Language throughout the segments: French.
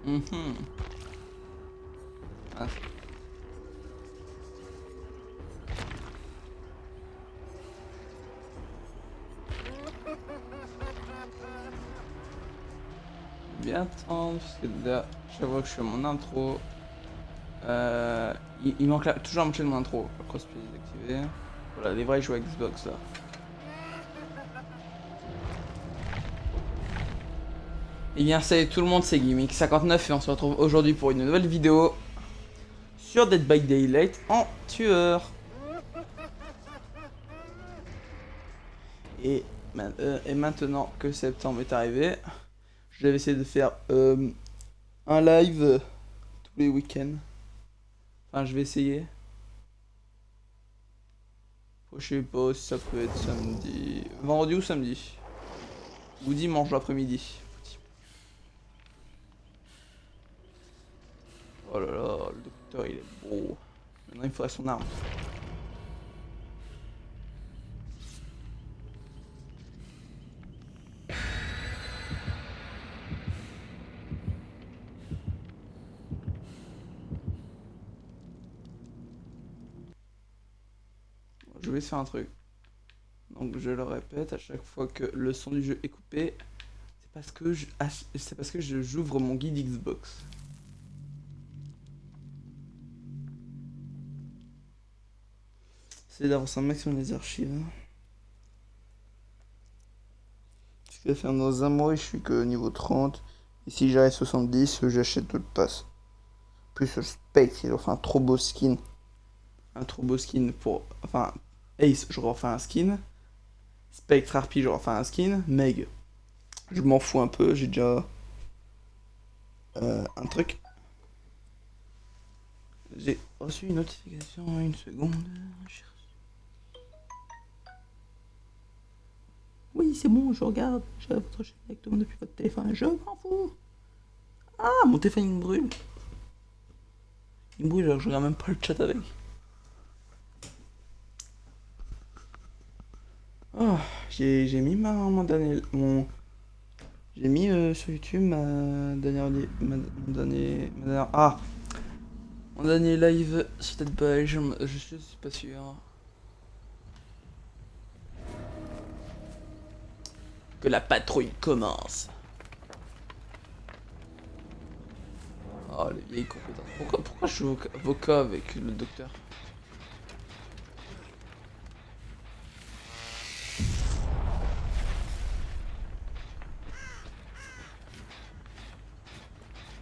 Mhm. Ah. Bien attendre, parce que là, j'avoue que je fais mon intro. Il manque toujours un moitié de mon intro. Le crossplay désactivé. Voilà, les vrais joueurs Xbox là. Et bien salut tout le monde, c'est Gimmick59 et on se retrouve aujourd'hui pour une nouvelle vidéo sur Dead by Daylight en tueur. Et maintenant que septembre est arrivé, je vais essayer de faire un live tous les week-ends. Enfin, je vais essayer. Je sais pas si ça peut être samedi, vendredi ou samedi. Ou dimanche l'après-midi. Oh là là, le docteur il est beau. Maintenant il faudrait son arme. Je vais faire un truc. Donc je le répète, à chaque fois que le son du jeu est coupé, c'est parce que j'ouvre mon guide Xbox. C'est d'avancer un maximum les archives. Ce qui va faire dans un mois, je suis que niveau 30. Et si j'arrive 70, j'achète le pass. Plus le Spectre, il offre un trop beau skin. Un trop beau skin pour... Enfin, Ace, je refais un skin. Spectre Harpy, je refais un skin. Meg, je m'en fous un peu, j'ai déjà... un truc. J'ai reçu une notification, une seconde. Oui, c'est bon, je regarde. J'ai votre chaîne directement depuis votre téléphone. Je m'en fous. Ah, mon téléphone il me brûle. Il me brûle alors que je regarde même pas le chat avec. Oh, j'ai mis mon dernier... J'ai mis sur YouTube ma dernière... Ah, mon dernier live sur Dead by, je suis pas sûr. Que la patrouille commence. Oh, les vieilles compétences. Pourquoi je joue avocat avec le docteur?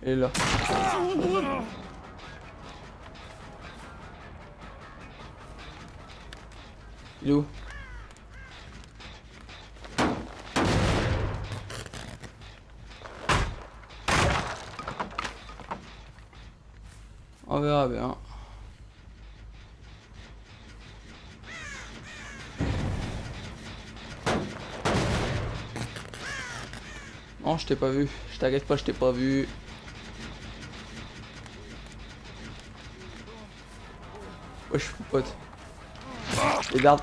Elle est là. Il est où? On verra bien. Non, je t'ai pas vu. Je t'agace pas, je t'ai pas vu. Wesh, pote. Les dards.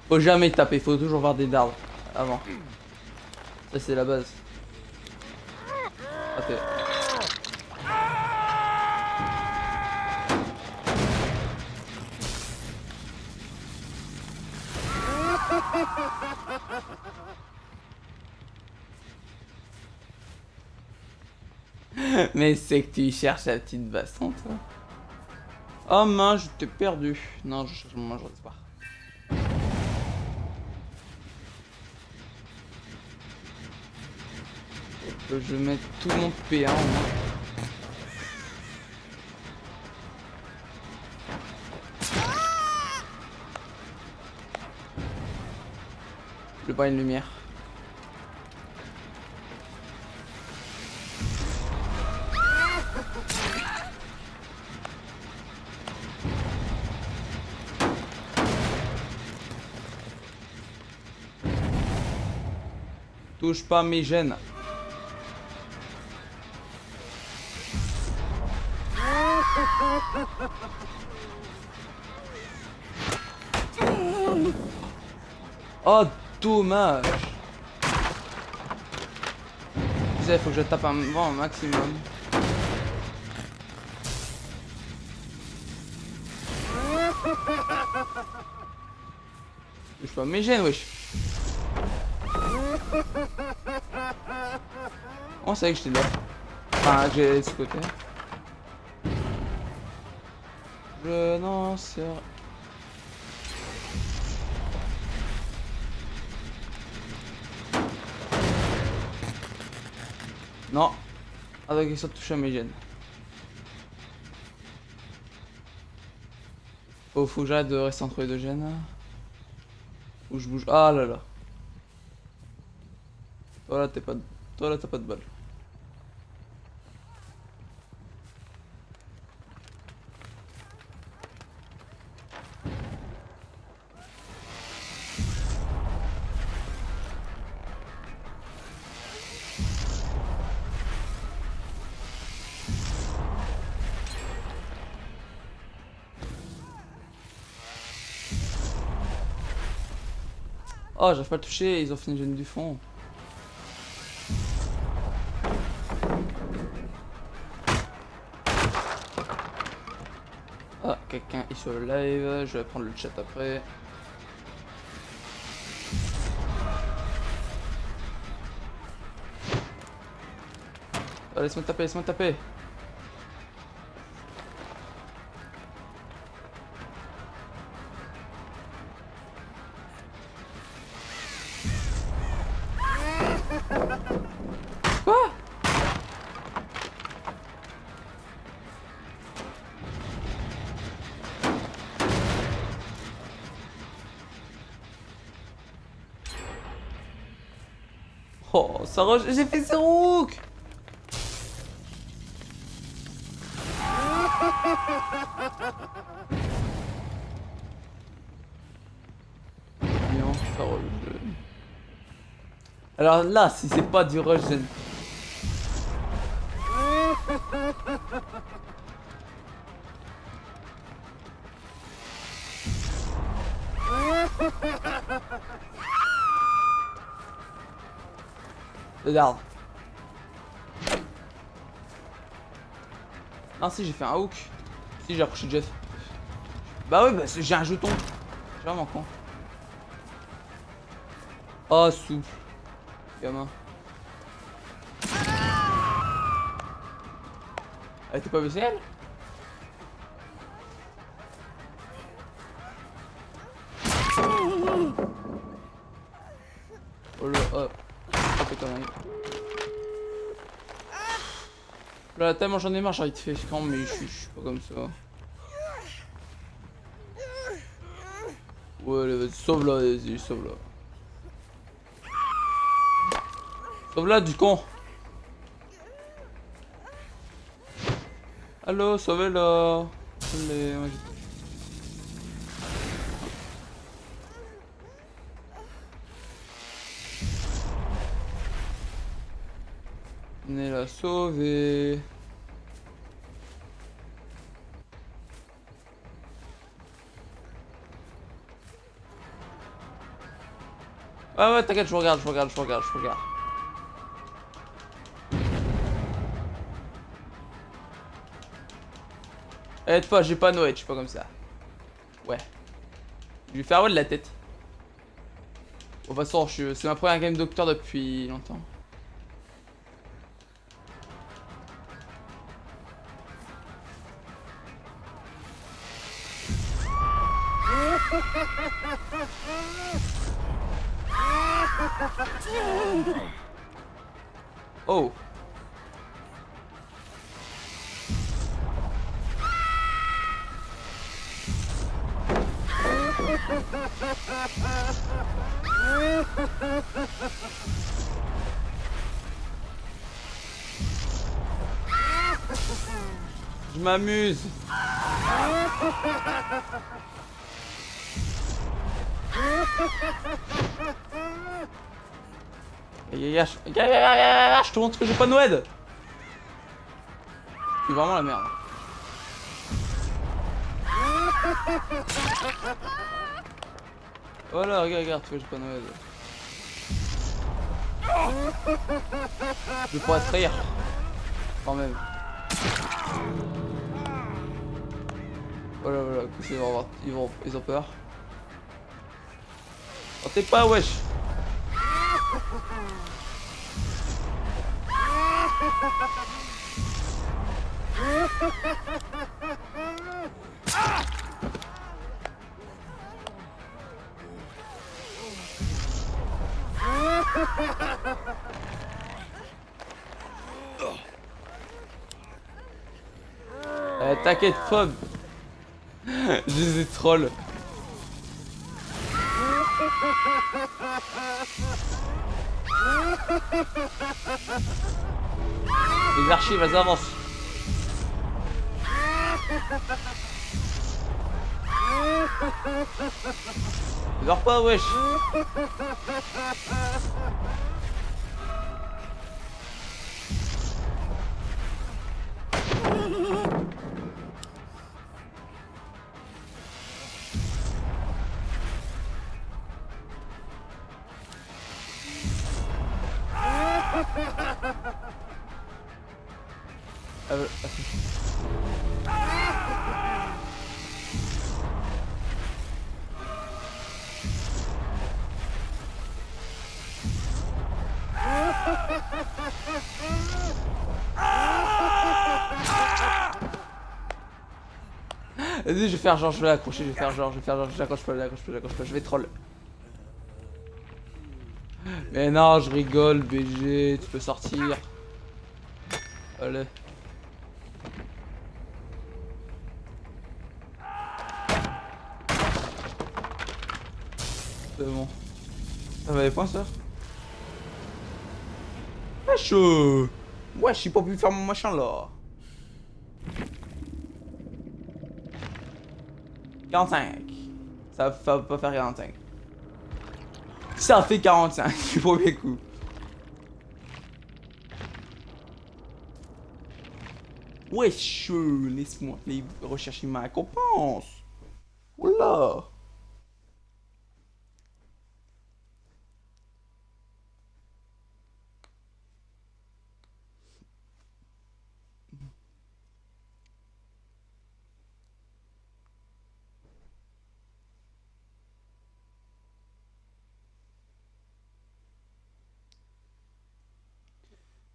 Faut jamais taper, faut toujours voir des dards avant. Ça, c'est la base. Ok. Mais c'est que tu cherches la petite baston, toi. Oh mince, je t'ai perdu. Non, je cherche mon manche d'espoir. Je vais mettre tout mon P1 au moins. Je veux pas une lumière. Touche pas mes gènes. Oh, dommage. sais, faut que je tape un vent au maximum. Je pas mes gènes, wesh. On savait que j'étais là. Enfin, que j'allais de ce côté. Je n'en sais rien. Non. Avec question de toucher à mes gènes. Oh, faut que j'arrête de rester entre les deux gènes. Où je bouge. Ah là là. Toi là, t'es pas... Toi là, t'as pas de balle. Oh, j'arrive pas à le toucher, ils ont fini le gène du fond. Ah, quelqu'un est sur le live, je vais prendre le chat après. Ah, laisse-moi taper, laisse-moi taper. Quoi? Oh, ça rush, j'ai fait 0 hook. Non, ça rush. Alors là, si c'est pas du rush, regarde. Non, si j'ai fait un hook. Si j'ai approché Jeff. Bah ouais, bah j'ai un jeton. C'est vraiment con. Oh, souple. Gamin. Elle était pas baissée elle? Oh là, oh. C'est pas connerie. Là, tellement j'en ai marre, j'ai envie de faire quand, mais je suis pas comme ça. Ouais, allez, vas-y, sauve là, vas-y, sauve là. Sauve là, du con. Allô, sauvez-la. Allez, moi venez la sauver. Ah ouais, t'inquiète, je regarde, je regarde, je regarde, je regarde. Aide pas, j'ai pas Noël, je suis pas comme ça. Ouais. Je vais faire ouais de la tête. Bon, de toute façon, c'est ma première game docteur depuis longtemps. Oh. Je m'amuse. Je te montre que j'ai pas Noël. C'est vraiment la merde. Voilà, regarde, regarde, tu vois, j'ai pas Noël. Je pourrais te trahir. Quand même. Voilà, voilà, qu'ils vont avoir. Ils ont peur. Oh, t'es pas, wesh! T'inquiète, Fob. Je les ai troll. Les archives, elles avancent. Dors pas, wesh. Vas-y, je vais faire genre, je vais l'accrocher, je vais faire genre, je l'accroche pas, je vais troll. Mais non, je rigole, BG, tu peux sortir. Allez. C'est bon. Ça va les points, ça? Wesh! Ouais, je suis pas pu faire mon machin là. 45. Ça va pas faire 45. Ça fait 45 du premier coup. Wesh, laisse-moi aller rechercher ma récompense. Oula.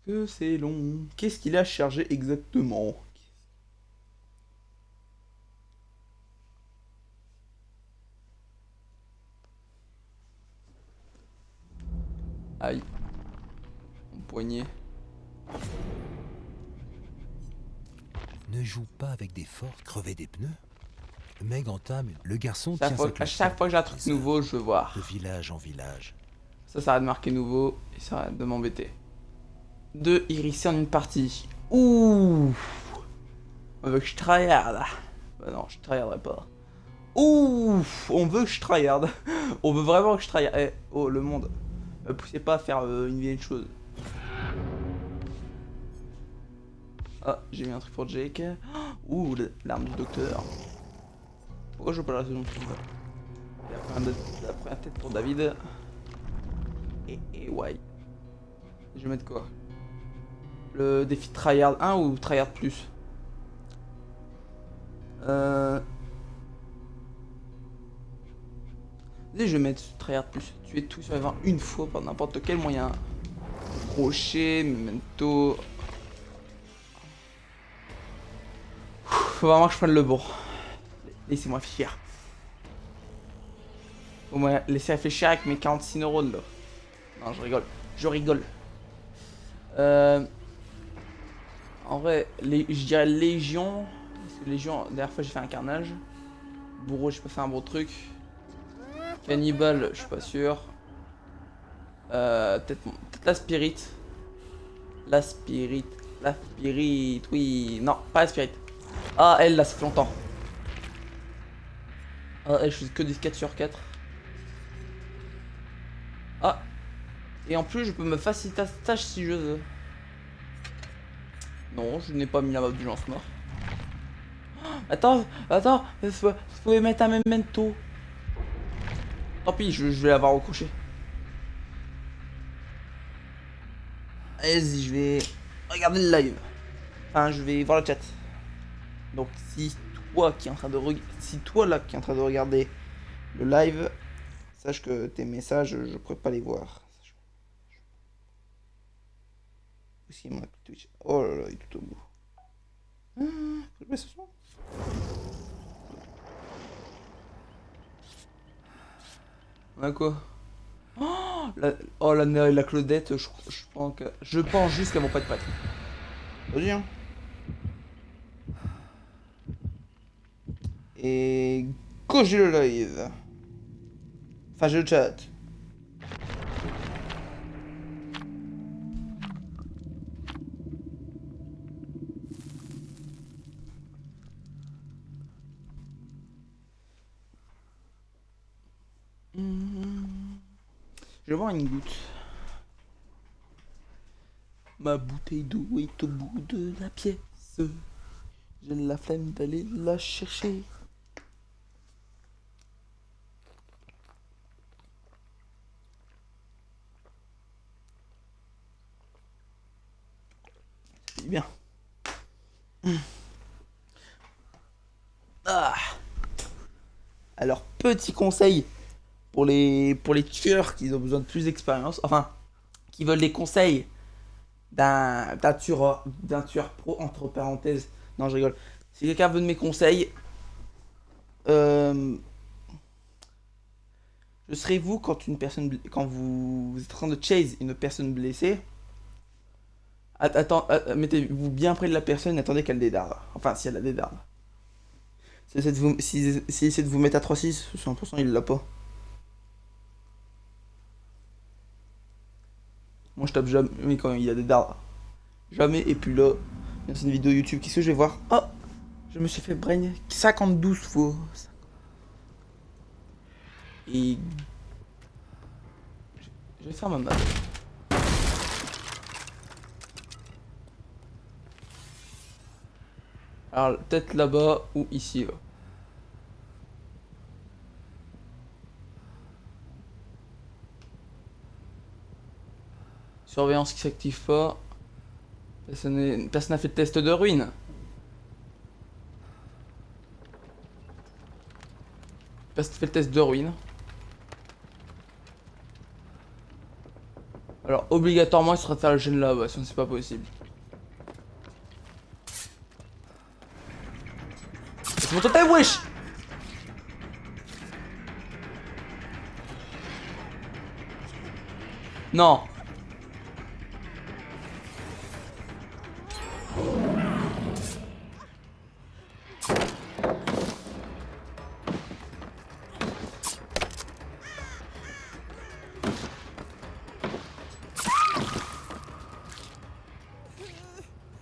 Que c'est long. Qu'est-ce qu'il a chargé exactement? Aïe. Mon poignet. Ne joue pas avec des forces, crever des pneus. Meg entame, le garçon À tient sa chaque fois que j'ai un truc nouveau, je veux voir. de village en village. Ça arrête de marquer nouveau et ça arrête de m'embêter. 2 irisés en une partie. Ouh. On veut que je tryhard. Bah non, je tryharderai pas. Ouh. On veut que je tryhard. On veut vraiment que je tryhard. Eh, oh, le monde. Poussez pas à faire une vieille chose. Ah, j'ai mis un truc pour Jake. Ouh, l'arme du docteur. Pourquoi je veux pas la saison suivante? La première tête pour David. Et ouais. Je vais mettre quoi? Le défi tryhard 1 ou tryhard plus? Vas-y, je vais mettre tryhard plus. Tuer tout sur les 20 une fois par n'importe quel moyen. Rocher, memento. Faut vraiment que je prenne le bon. Laissez-moi réfléchir. Au moins, laissez réfléchir avec mes 46 neurones là. Non, je rigole. Je rigole. En vrai, je dirais Légion. Parce que Légion, la dernière fois j'ai fait un carnage. Bourreau, j'ai pas fait un bon truc. Cannibal, je suis pas sûr. Peut-être la Spirit. La Spirit. La Spirit, oui. Non, pas la Spirit. Ah, elle là, ça fait longtemps. Ah, elle, je fais que des 4 sur 4. Ah. Et en plus, je peux me faciliter la tâche si je veux. Non, je n'ai pas mis la map du lance-mort. Attends, vous pouvez mettre un memento. Tant pis, je vais l'avoir au coucher. Allez-y, je vais regarder le live. Enfin, je vais voir le chat. Donc, si toi qui est en train de si toi là qui est en train de regarder le live, sache que tes messages, je pourrais pas les voir. Aussi, mon Twitch. Oh là là, il est tout au bout. Faut que je baisse ce son. On a quoi? Oh la Néa et la Claudette, je pense juste qu'elles vont pas être prêtes. Vas-y hein. Et go, j'ai le live. Enfin j'ai le chat. Je vais boire une goutte. Ma bouteille d'eau est au bout de la pièce. J'ai la flemme d'aller la chercher. C'est bien. Ah. Alors, petit conseil pour les tueurs qui ont besoin de plus d'expérience. Enfin, qui veulent des conseils d'un tueur pro, entre parenthèses. Non, je rigole. Si quelqu'un veut de mes conseils, je serai vous quand quand vous êtes en train de chase une personne blessée. Mettez-vous bien près de la personne et attendez qu'elle dédarde. Enfin, si elle a dédarde. Si essaie de vous mettre à 3-6, 100% il l'a pas. Moi je tape jamais quand il y a des dards. Jamais, et puis là, dans une vidéo YouTube, qu'est-ce que je vais voir? Oh, je me suis fait brain 52 fois. Et... je vais faire ma map. Alors, peut-être là-bas ou ici. Là. Surveillance qui s'active pas. Personne n'a fait de test de ruine. Personne n'a fait le test de ruine. Alors, obligatoirement, il sera de faire le gène là-bas, sinon c'est pas possible. C'est mon totem, wesh! Non!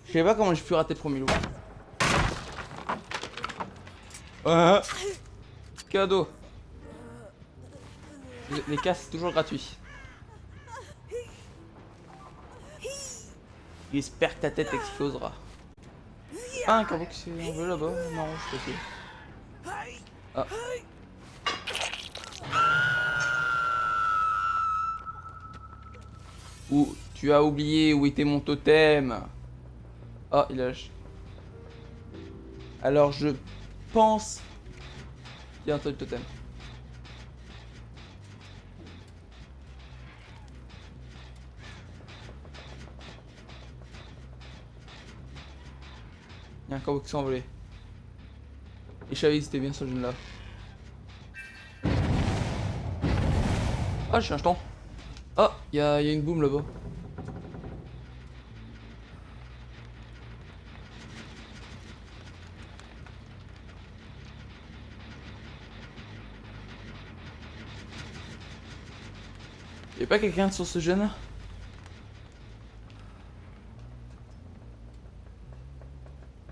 Je sais pas comment j'ai pu rater le premier loup. Cadeau. Les casses, c'est toujours gratuit. J'espère que ta tête explosera. Ah, un corbeau qui s'est envolé là-bas. Non, je sais pas. Ah. Ou tu as oublié où était mon totem. Ah, il a lâché. Alors je pense qu'il y a un truc totem. Il y a un corbeau qui s'est envolé. Et je savais que c'était bien ce jeune là. Ah, j'ai un jeton. Oh, il y a une boum là-bas. Y'a pas quelqu'un sur ce jeune?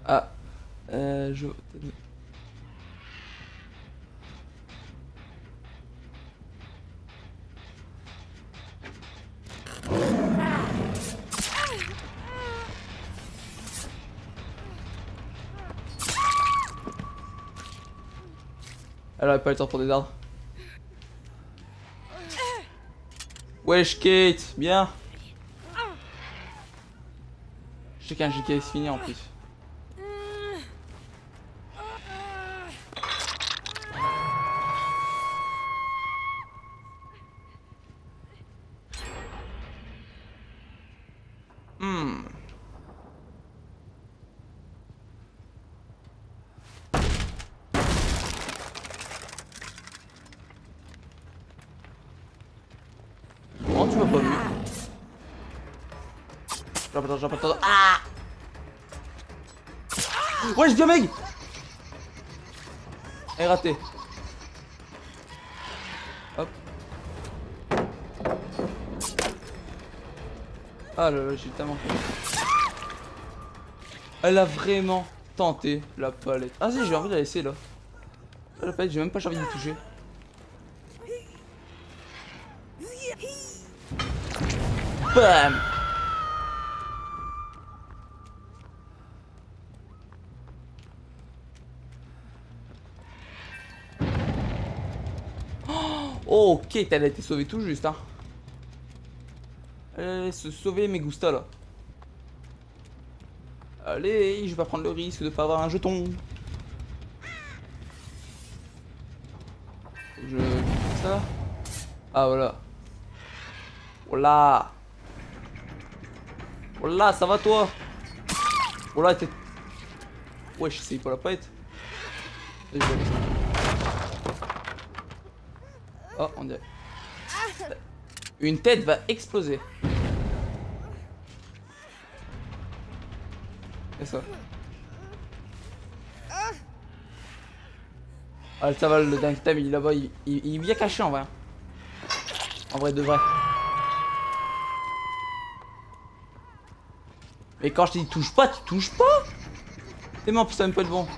Ah, je... Elle aurait pas le temps pour des dards. Wesh Kate, bien. Je sais qu'un JKS fini en plus. Hmm. Comment tu m'as pas vu? J'attends. Ah! Ouais, je dis mec! Elle est ratée. Hop. Ah là là, j'ai tellement. Elle a vraiment tenté la palette. Ah si, j'ai envie de la laisser là. La palette, j'ai même pas envie de toucher. Bam! Oh, ok, elle a été sauvée tout juste, hein. Elle allait se sauver mes gustas là. Allez, je vais pas prendre le risque de pas avoir un jeton. Je fais ça. Ah voilà. Voilà. Voilà, ça va toi? Voilà, t'es. Wesh, c'est pas la palette. Vas-y, je vais laisser. Oh, on dirait. Une tête va exploser. Et ça. Ah, ça va, le dingue tam, il est là-bas, il est bien caché en vrai. En vrai de vrai. Mais quand je te dis touche pas, tu touches pas. T'es mort, ça même pas de bon.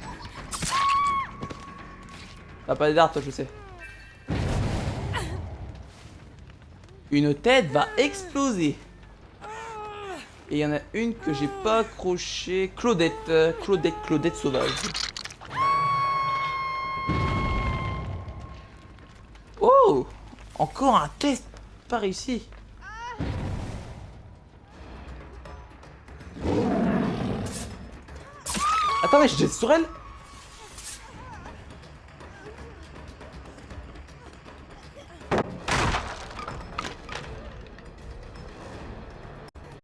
T'as pas d'armes, toi, je sais. Une tête va exploser. Et il y en a une que j'ai pas accrochée. Claudette. Claudette sauvage. Oh! Encore un test pas réussi. Attends, mais j'étais sur elle?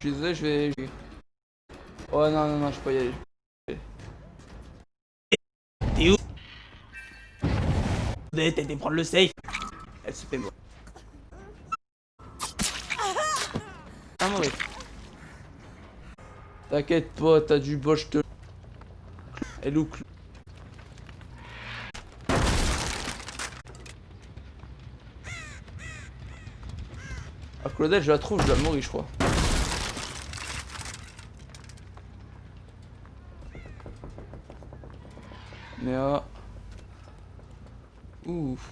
Je suis désolé, je vais. Oh non, non, non, je peux y aller. T'es où? Claudette, elle était prendre le safe. Elle se fait mourir. Ah, mauvais. T'inquiète pas, t'as du bol, je te. Elle est où? Ah, Claudette, je la trouve, je dois mourir, je crois. Mais ouf.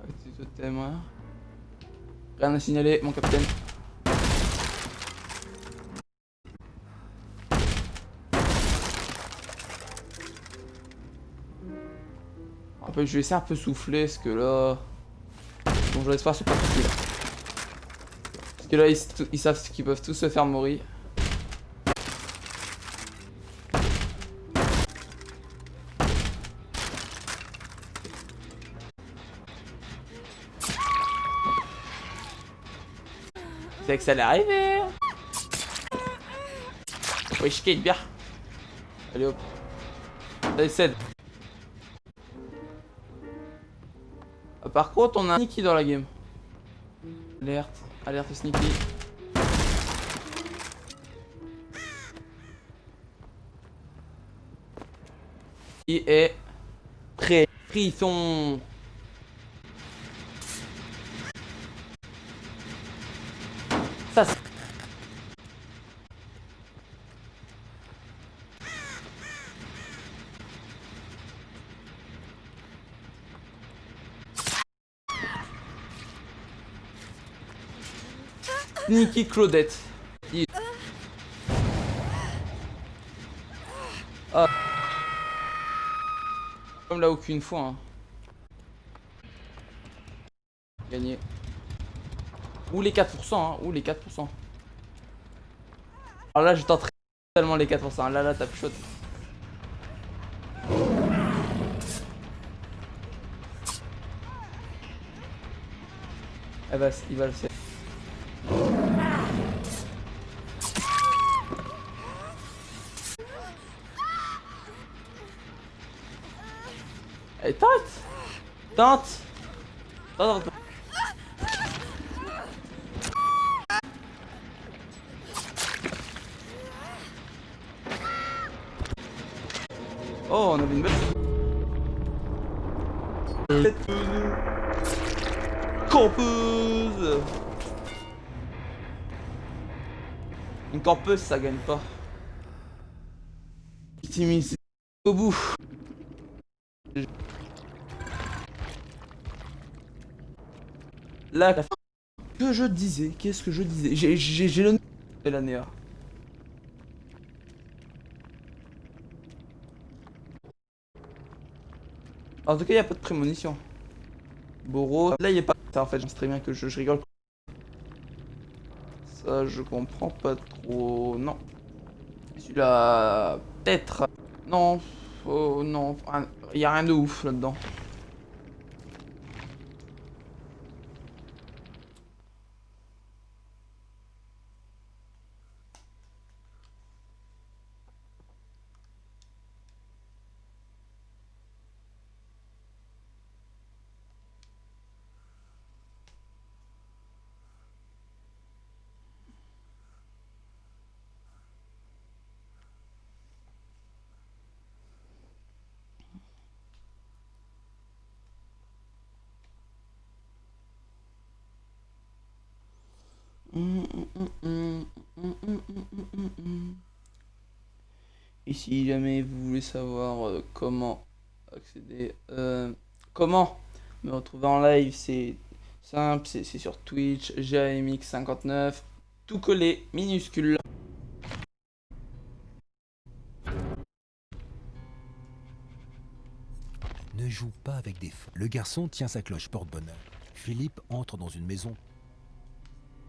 Petit totem, ouais. Rien à signaler, mon capitaine. En fait, je vais essayer un peu souffler, parce que là. Bon, je l'espère, c'est pas tout là. Parce que là, ils savent qu'ils peuvent tous se faire mourir. C'est que ça allait arriver. Oui, je kate bien. Allez hop. Allez, cède. Ah, par contre, on a un sneaky dans la game. Alerte, alerte sneaky. Il est prêt. Frisson. Ça c'est... Sneaky Claudette. Ah. Comme là aucune fois. Hein. Gagné. Ou les 4%, hein. Ou les 4%. Alors là, je tenterai tellement les 4 pour ça. Là, t'as plus chaud. Il va le faire. Allez, tente! Tente! Tente! Oh, on avait une belle... Campeuse! Une campeuse, ça gagne pas. Optimise au bout. Là, que je disais, qu'est-ce que je disais? J'ai le nom de la Néa. En tout cas, il n'y a pas de prémonition. Boro, là, il n'y a pas. Ça, en fait, j'en sais très bien que je rigole. Ça, je comprends pas trop. Non. Celui-là, peut-être. Non. Oh, non. Il n'y a rien de ouf là-dedans. Et si jamais vous voulez savoir comment accéder, comment me retrouver en live, c'est simple, c'est sur Twitch, GAMX59, tout collé, minuscule. Ne joue pas avec des forts. Le garçon tient sa cloche porte-bonheur. Philippe entre dans une maison.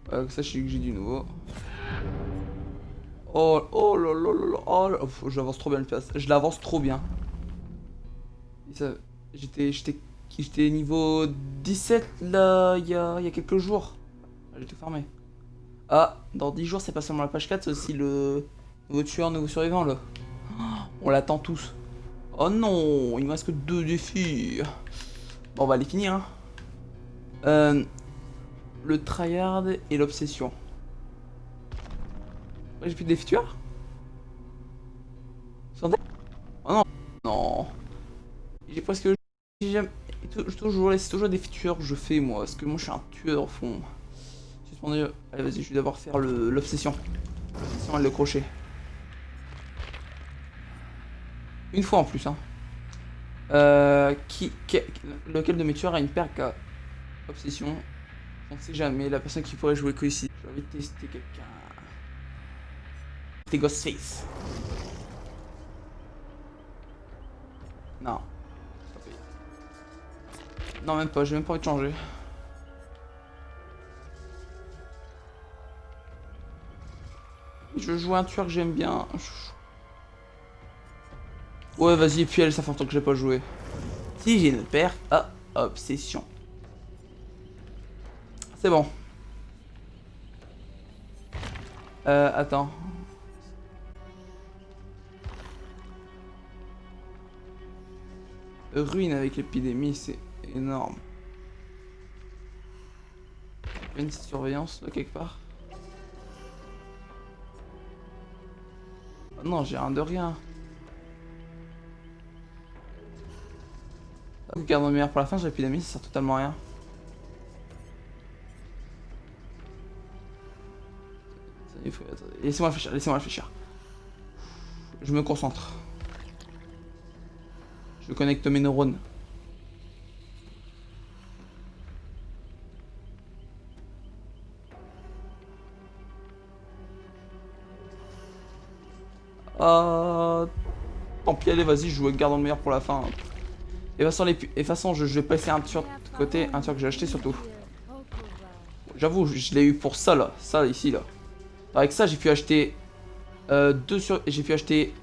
Ça, je sais que j'ai du nouveau. Oh, oh là là là là, oh là, j'avance trop bien le pass, je l'avance trop bien. J'étais niveau 17 là, il y a quelques jours. J'ai tout fermé. Ah, dans 10 jours, c'est pas seulement la page 4, c'est aussi le nouveau tueur, nouveau survivant là. On l'attend tous. Oh non, il me reste que 2 défis. Bon, on va les finir. Hein. Le tryhard et l'obsession. Ouais, j'ai plus de défis tueurs. Oh non, non. J'ai presque... laisse toujours des tueurs que je fais moi, parce que moi je suis un tueur au fond. Allez vas-y, je vais d'abord faire l'obsession. L'obsession et le crochet. Une fois en plus hein. Lequel de mes tueurs a une perk à obsession? On ne sait jamais, la personne qui pourrait jouer que ici. J'ai envie de tester quelqu'un. C'était Ghostface. Non. Non, même pas, j'ai même pas envie de changer. Je joue un tueur que j'aime bien. Ouais, vas-y, puis elle, ça fait longtemps que j'ai pas joué. Si j'ai une paire, ah, obsession. C'est bon. Attends. Ruine avec l'épidémie, c'est énorme. Une petite surveillance là quelque part. Oh non, j'ai rien de rien. Garde le meilleur pour la fin, j'ai l'épidémie, ça sert totalement à rien. Laissez-moi réfléchir, laissez-moi réfléchir. Je me concentre. Je connecte mes neurones. Tant pis, allez, vas-y, je joue avec gardant le meilleur pour la fin. Et de toute façon, je vais passer un tueur de côté, un tueur que j'ai acheté surtout. J'avoue, je l'ai eu pour ça là, ça ici là. Avec ça, j'ai pu acheter J'ai pu acheter...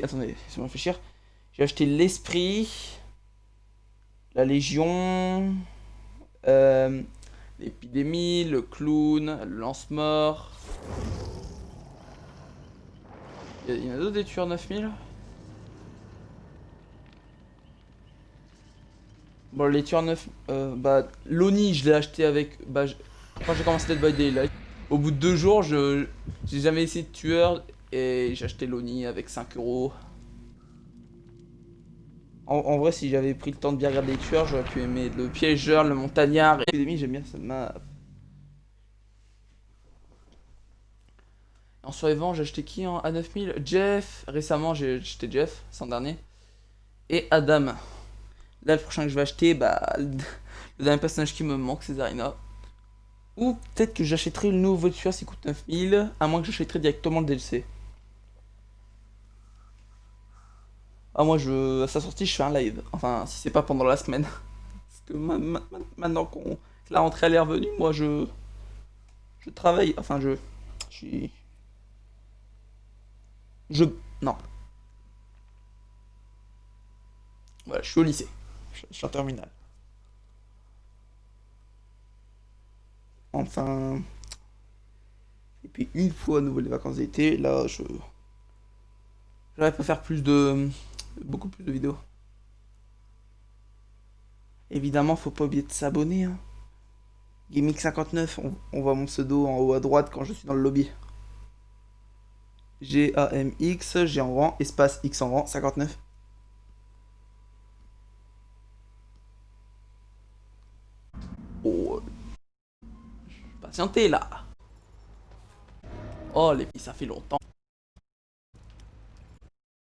Attendez, laissez-moi réfléchir. J'ai acheté l'esprit, la légion, l'épidémie, le clown, le lance-mort. Il y en a d'autres des tueurs 9000. Bon, les tueurs 9... bah, l'Oni, je l'ai acheté avec... Bah, quand j'ai commencé Dead by Daylight. Au bout de 2 jours, j'ai jamais essayé de tueur et j'ai acheté l'Oni avec 5 euros. En vrai, si j'avais pris le temps de bien regarder les tueurs, j'aurais pu aimer le piégeur, le montagnard et l'épidémie. J'aime bien cette map. En survivant, j'ai acheté qui à 9000? Jeff. Récemment, j'ai acheté Jeff, sans dernier. Et Adam. Là, le prochain que je vais acheter, bah, le dernier personnage qui me manque, c'est Zarina. Ou peut-être que j'achèterai le nouveau tueur s'il coûte 9000, à moins que j'achèterai directement le DLC. Ah, moi, à sa sortie, je fais un live. Enfin, si c'est pas pendant la semaine. Parce que maintenant que la rentrée elle est revenue, moi, je travaille. Enfin, je suis... Non. Voilà, je suis au lycée. Je suis en terminale. Enfin... Et puis une fois à nouveau les vacances d'été, là, j'aurais pas faire beaucoup plus de vidéos. Évidemment, faut pas oublier de s'abonner, hein. Gaming59, on voit mon pseudo en haut à droite quand je suis dans le lobby. GAMX, G en rang, espace X en rang, 59. Oh, patientez là. Oh les filles, ça fait longtemps.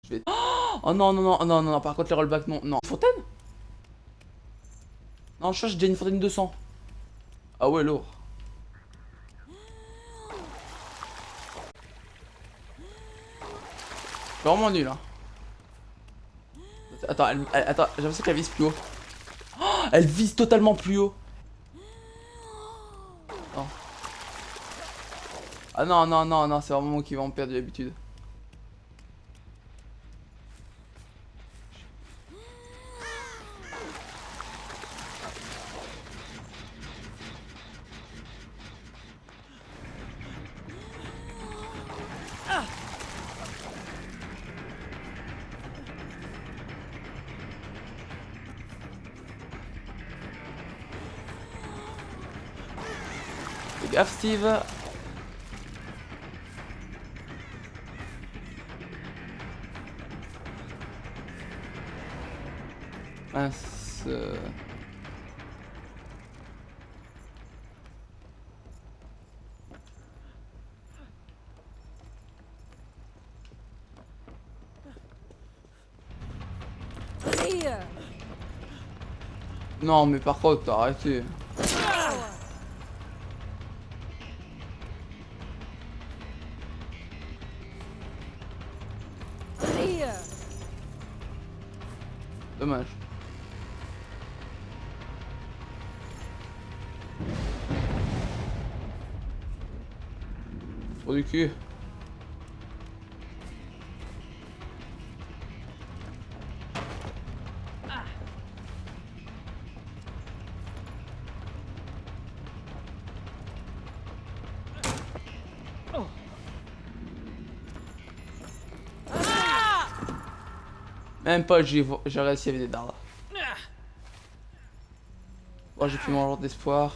Je vais... Oh non, non, non, non, non, non, par contre les rollbacks, non, non. Une fontaine? Non, je cherche déjà une fontaine 200. Ah ouais, lourd. Je suis vraiment nul, hein. Attends, attends, j'ai l'impression qu'elle vise plus haut. Oh, elle vise totalement plus haut. Non. Ah non, non, non, non, c'est vraiment moi qui va en perdre l'habitude. Fais gaffe, Steve. Mince. Non, mais par contre, t'as arrêté. Dommage. Trop du cul. Même pas, j'ai réussi avec des dards. Bon, j'ai plus mon genre d'espoir.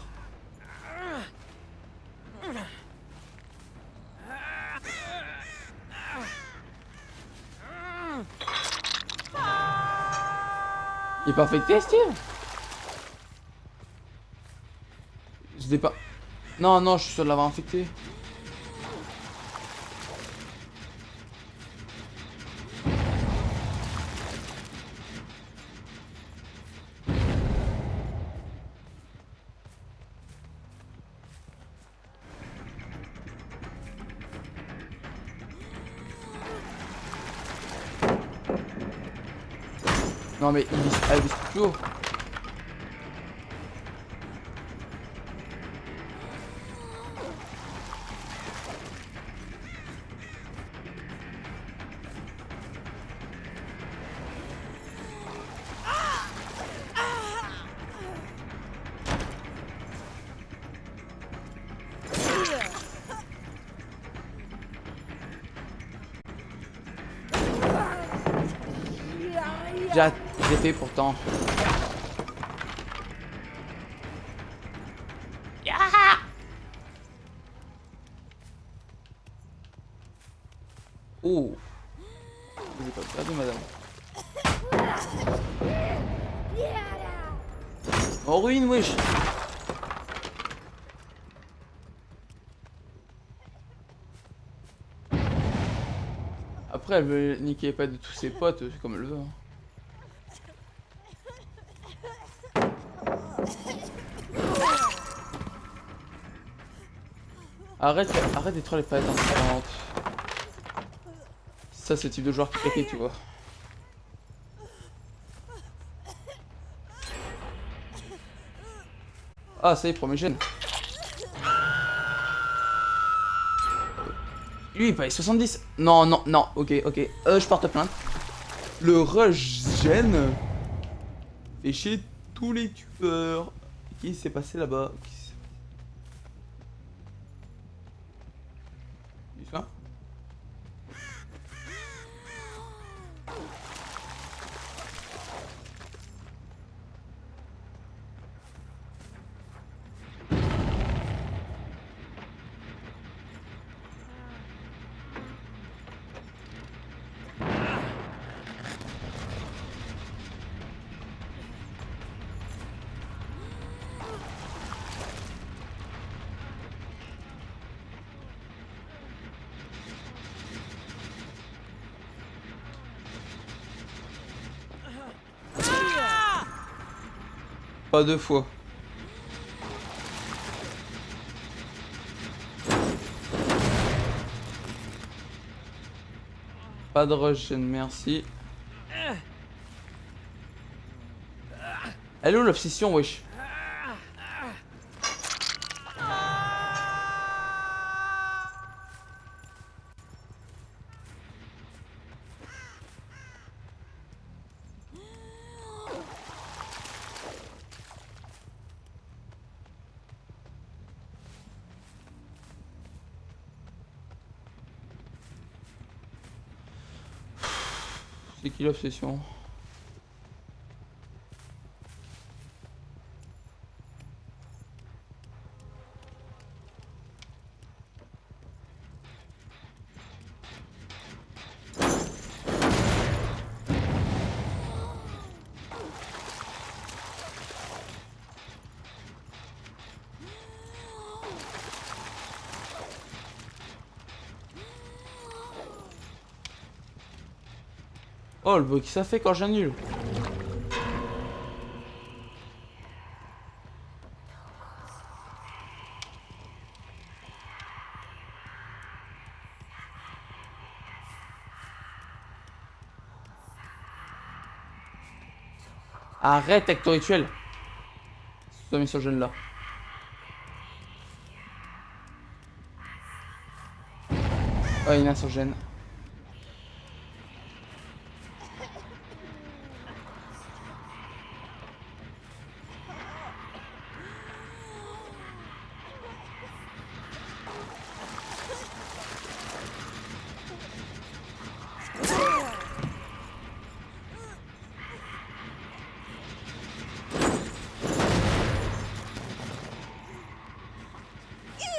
Il est pas infecté, Steve? Je l'ai pas... Non, non, je suis sûr de l'avoir infecté. Non mais elle vise plus haut. J'ai fait pourtant. Oh. Vous avez pas perdu, madame. En ruine, wesh. Après, elle veut niquer pas de tous ses potes, c'est comme elle veut. Hein. Arrête de détruire les palettes importantes. Ça, c'est le type de joueur qui pété, tu vois. Ah, ça y est, premier gène. Lui, il paye 70. Non, non, non, ok, ok. Je porte plainte. Le rush gène fait chier tous les tueurs. Qu'est-ce qui s'est passé là-bas? Ça? Pas deux fois. Pas de rush, merci. Elle est où l'obsession, wesh? C'est qui l'obsession? Oh, le bruit que ça fait quand j'annule. Arrête avec ton rituel. Sois mis sur jeune là. Oh, il y en a sur gêne.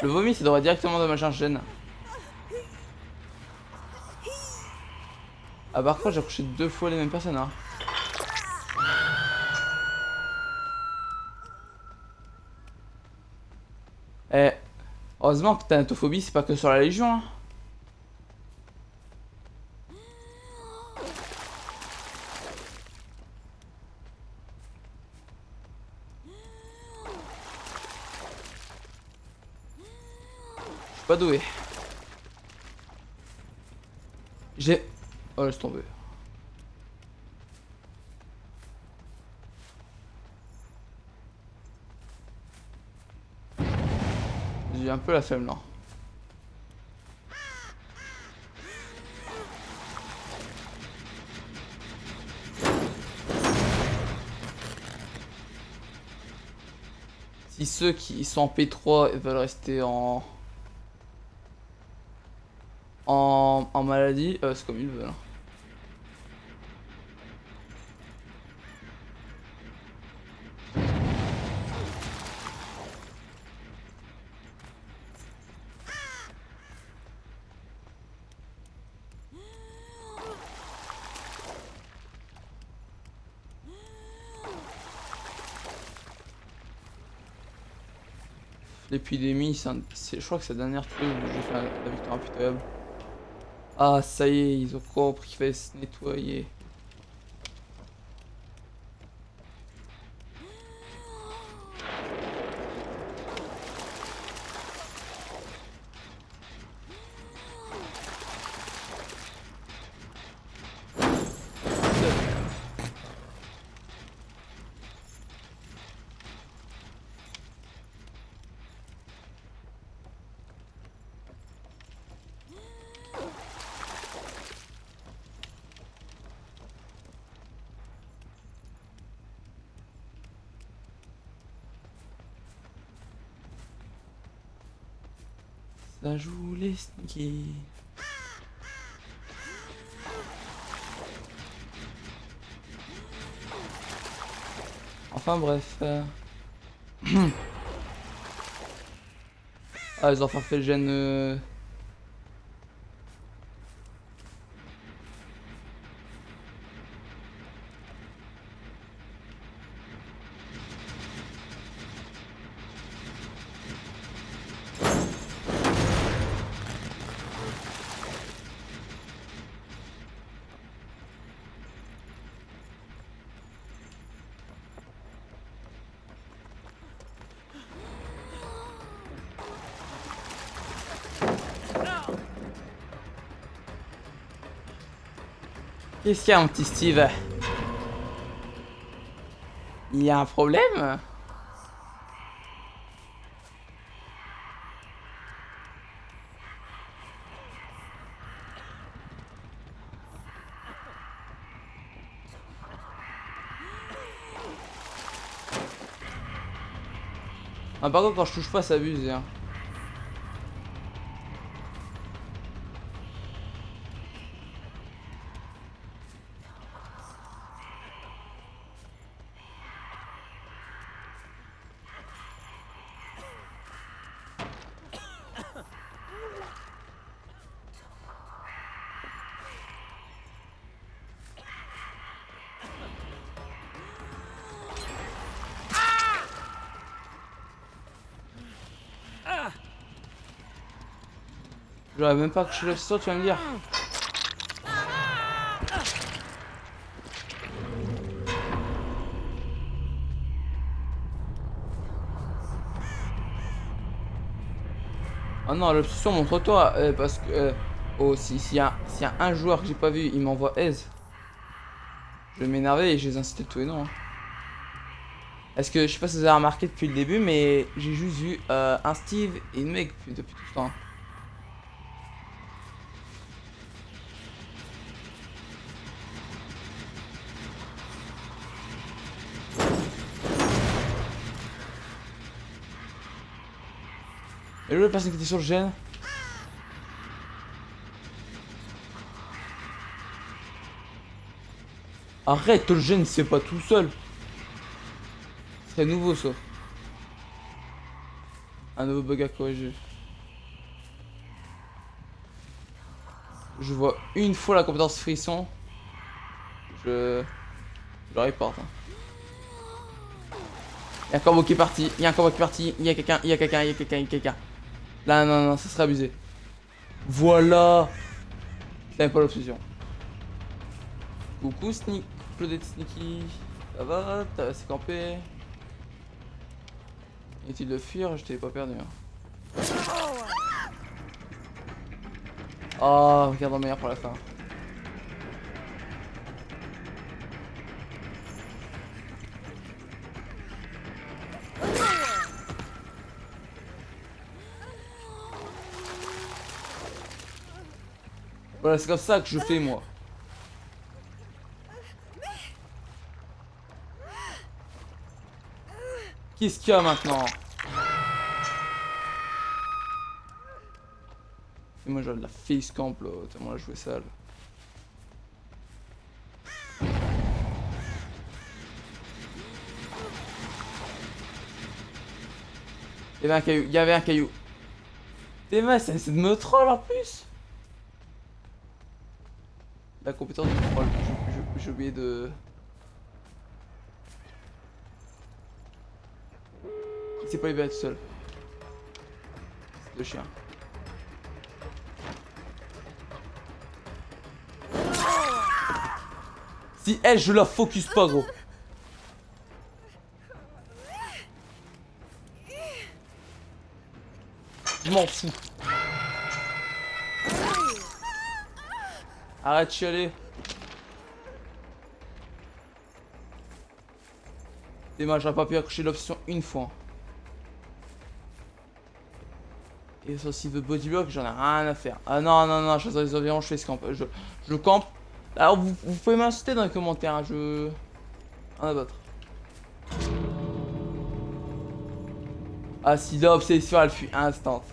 Le vomi, ça devrait directement dommager un gène. Ah, par contre, j'ai approché 2 fois les mêmes personnes. Hein. Eh, heureusement que thanatophobie, c'est pas que sur la Légion. Hein. Je suis pas doué. J'ai... Oh, laisse tomber. J'ai un peu la flemme là. Si ceux qui sont en P3 veulent rester en maladie, c'est comme ils veulent. L'épidémie, je crois que c'est la dernière truc où j'ai fait la victoire impitoyable. Ah, ça y est, ils ont compris qu'il fallait se nettoyer. Ça joue les sneaky. Enfin bref. Ah, ils ont enfin fait le gène. Qu'est-ce qu'il y a, mon petit Steve? Il y a un problème? Ah, par contre, quand je touche pas, ça abuse, hein. J'aurais même pas que je lève ça, tu vas me dire. Ah non, l'obsession, montre-toi. Parce que. Oh, s'il y a un joueur que j'ai pas vu, il m'envoie aise. Je vais m'énerver et je les inciter de tous les noms. Hein. Est-ce que je sais pas si vous avez remarqué depuis le début, mais j'ai juste vu un Steve et une Meg depuis tout ce temps. Et l'autre personne qui était sur le gène. Arrête, le gène c'est pas tout seul. C'est nouveau ça. Un nouveau bug à corriger. Je vois une fois la compétence frisson. Je reparte. Hein. Il y a un combo qui est parti, il y a un combo qui est parti, il y a quelqu'un, il y a quelqu'un, il y a quelqu'un, il y a quelqu'un. Là, non, non, ça serait abusé. Voilà. J'avais pas l'obsession. Coucou Sneak, Claudette Sneaky. Ça va? T'as assez campé? Inutile de fuir, je t'avais pas perdu. Hein. Oh, regarde en meilleur pour la fin. Voilà, c'est comme ça que je fais moi. Qu'est-ce qu'il y a maintenant? Et moi j'ai de la face camp là, tellement la jouer sale. Il y avait un caillou, il y avait un caillou. T'es mal, c'est de me troll en plus. La compétence du troll, j'ai oublié de... Il s'est pas libéré tout seul. de chien. Si elle, je la focus pas, gros. Je m'en fous. Arrête de chialer. Dommage, j'aurais pas pu accrocher l'option une fois. Et ça, s'il veut bodyblock, j'en ai rien à faire. Ah non, non, non, je fais les avions, je fais camp. Je campe. Alors, vous pouvez m'insulter dans les commentaires, hein, je... Rien à battre. Ah, si l'obsession, elle fut instant.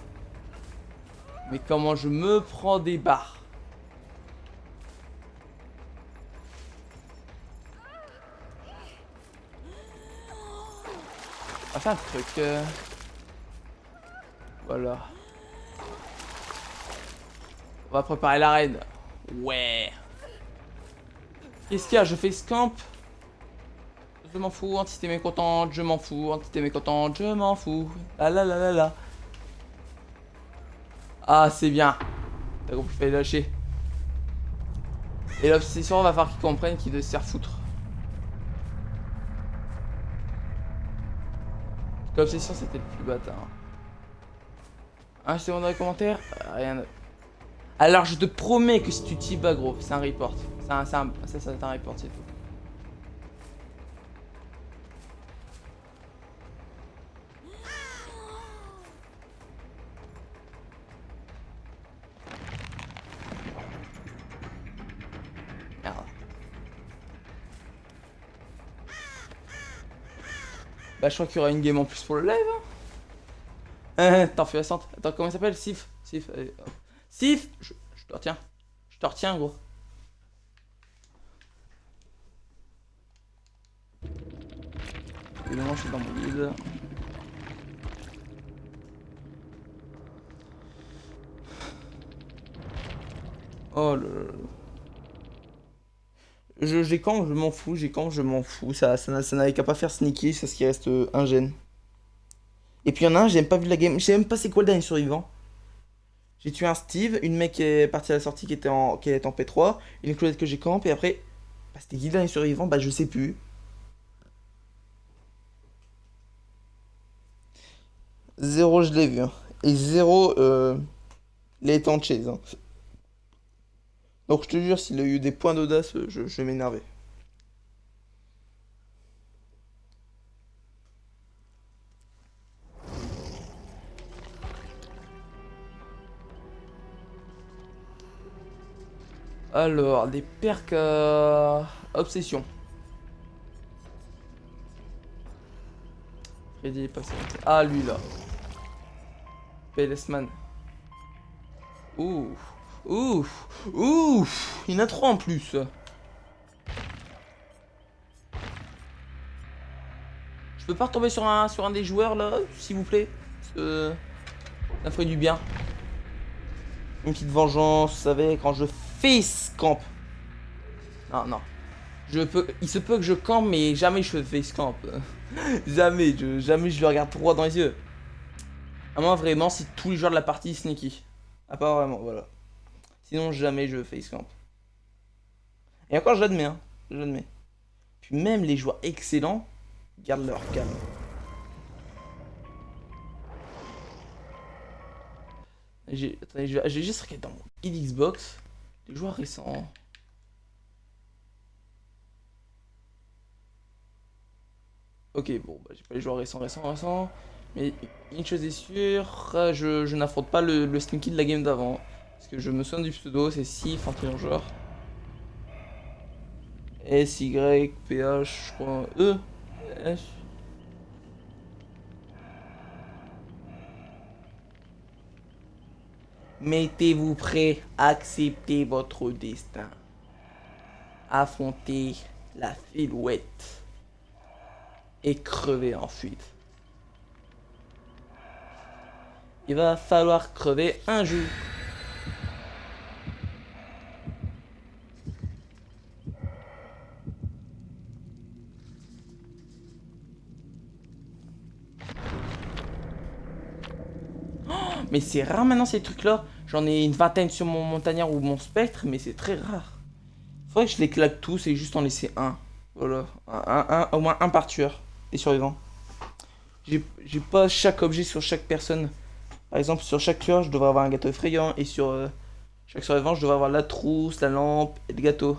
Mais comment je me prends des barres. On va faire un truc. Voilà. On va préparer l'arène. Ouais. Qu'est-ce qu'il y a? Je fais scamp. Je m'en fous. Entité mécontente, je m'en fous. Entité mécontente, je m'en fous. La la la la la. Ah, c'est bien. T'as compris, fallait lâcher. Et l'obsession, va falloir qu'ils comprennent qu'il doit se faire foutre. L'obsession, c'était le plus bâtard. Un second dans les commentaires. Rien. Alors, je te promets que si tu t'y bats, gros, c'est un report. Ça va être un report, c'est tout. Merde. Bah, je crois qu'il y aura une game en plus pour le live. Hein. T'en fais la centre. Attends, comment il s'appelle? Sif. Sif. Allez, hop. Sif. Je te retiens. Je te retiens, gros. Évidemment, je suis dans mon guide. Oh là là. J'ai quand je m'en fous, j'ai quand je m'en fous. Ça n'avait qu'à pas faire sneaky, c'est ce qui reste un gène. Et puis il y en a un, j'ai même pas vu la game. Je sais même pas c'est quoi le dernier survivant. J'ai tué un Steve, une mec qui est partie à la sortie qui était en P3, une Claudette que j'ai camp, et après. Bah, c'était qui le dernier survivant? Bah je sais plus. Zéro je l'ai vu. Hein. Et zéro les temps de chase. Hein. Donc je te jure, s'il a eu des points d'audace, je vais m'énerver. Alors, des perks obsession. Freddy est passé. Ah, lui là. PLS-man. Ouf. Ouf. Ouf. Il y en a 3 en plus. Je peux pas retomber sur un des joueurs là, s'il vous plaît? Parce que ça ferait du bien. Une petite vengeance, vous savez, quand je face camp. Non, non. Il se peut que je campe, mais jamais je face camp. Jamais je le regarde droit dans les yeux. À moins vraiment si tous les joueurs de la partie sneaky. Ah, pas vraiment, voilà. Sinon, jamais je face camp. Et encore, j'admets, hein. J'admets. Puis même les joueurs excellents gardent leur calme. Attendez, j'ai juste regardé dans mon guide Xbox les joueurs récents. Ok, bon, bah, j'ai pas les joueurs récents. Mais une chose est sûre, je n'affronte pas le sneaky de la game d'avant. Parce que je me souviens du pseudo, c'est Sif, un truc en genre. S, Y, P, H, je crois. E, H. Mettez-vous prêts, acceptez votre destin. Affrontez la silhouette. Et crevez en fuite. Il va falloir crever un jour. Mais c'est rare maintenant ces trucs-là. J'en ai une vingtaine sur mon montagnard ou mon spectre, mais c'est très rare. Faudrait que je les claque tous et juste en laisser un. Voilà. Au moins un par tueur. Des survivants. J'ai pas chaque objet sur chaque personne. Par exemple, sur chaque tueur, je devrais avoir un gâteau effrayant. Et sur chaque survivant, je devrais avoir la trousse, la lampe et le gâteau.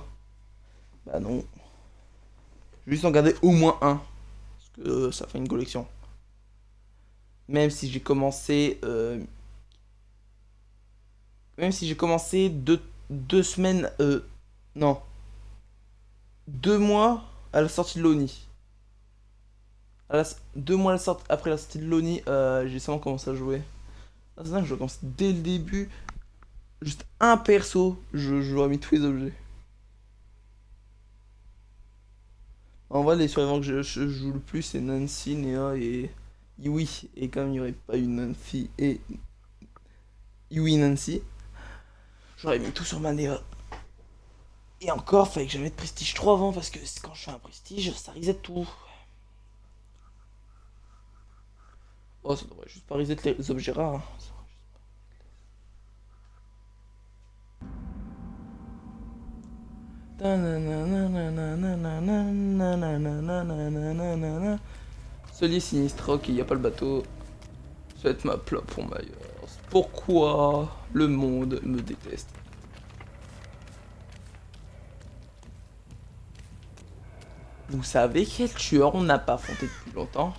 Bah non. Je vais juste en garder au moins un. Parce que ça fait une collection. Même si j'ai commencé... même si j'ai commencé deux semaines... non. 2 mois à la sortie de l'ONI. 2 mois après la sortie de l'ONI, j'ai seulement commencé à jouer. Ah, c'est vrai que je commence dès le début. Juste un perso, j'aurais mis tous les objets. En vrai, les survivants que je joue le plus, c'est Nancy, Néa et Yui. Et comme il n'y aurait pas eu Nancy et Yui Nancy, j'aurais mis tout sur ma Néa. Et encore, fallait que je mette prestige 3 avant parce que quand je fais un prestige, ça reset tout. Oh, ça devrait juste pas reset les objets rares. Hein. Celui sinistre, ok, y a pas le bateau. Ça va être ma plop pour Myers. Pourquoi le monde me déteste? Vous savez quel tueur on n'a pas affronté depuis longtemps?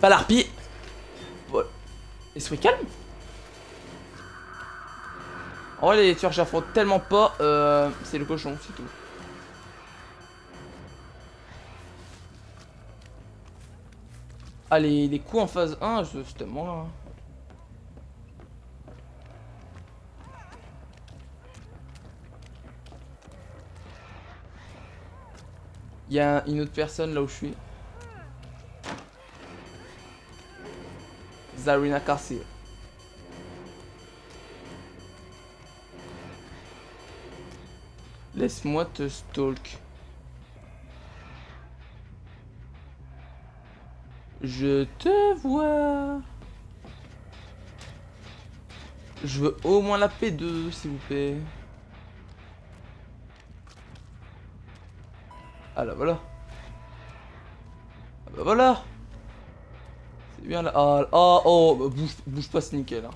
Pas l'harpie. Voilà. Et soyez calme. En vrai, les tueurs que j'affronte tellement pas, c'est le cochon, c'est tout. Ah, les coups en phase 1, c'est tellement là. Hein. Il y a une autre personne là où je suis. Zarina Cartier. Laisse-moi te stalk. Je te vois. Je veux au moins la P2, s'il vous plaît. Ah là voilà. Ah bah voilà. C'est bien là. Ah, ah oh, bah, bouge pas, c'est nickel. Hein.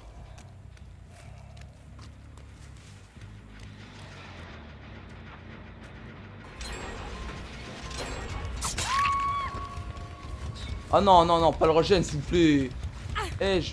Ah non, non, non, pas le regen, s'il vous plaît. Eh, je...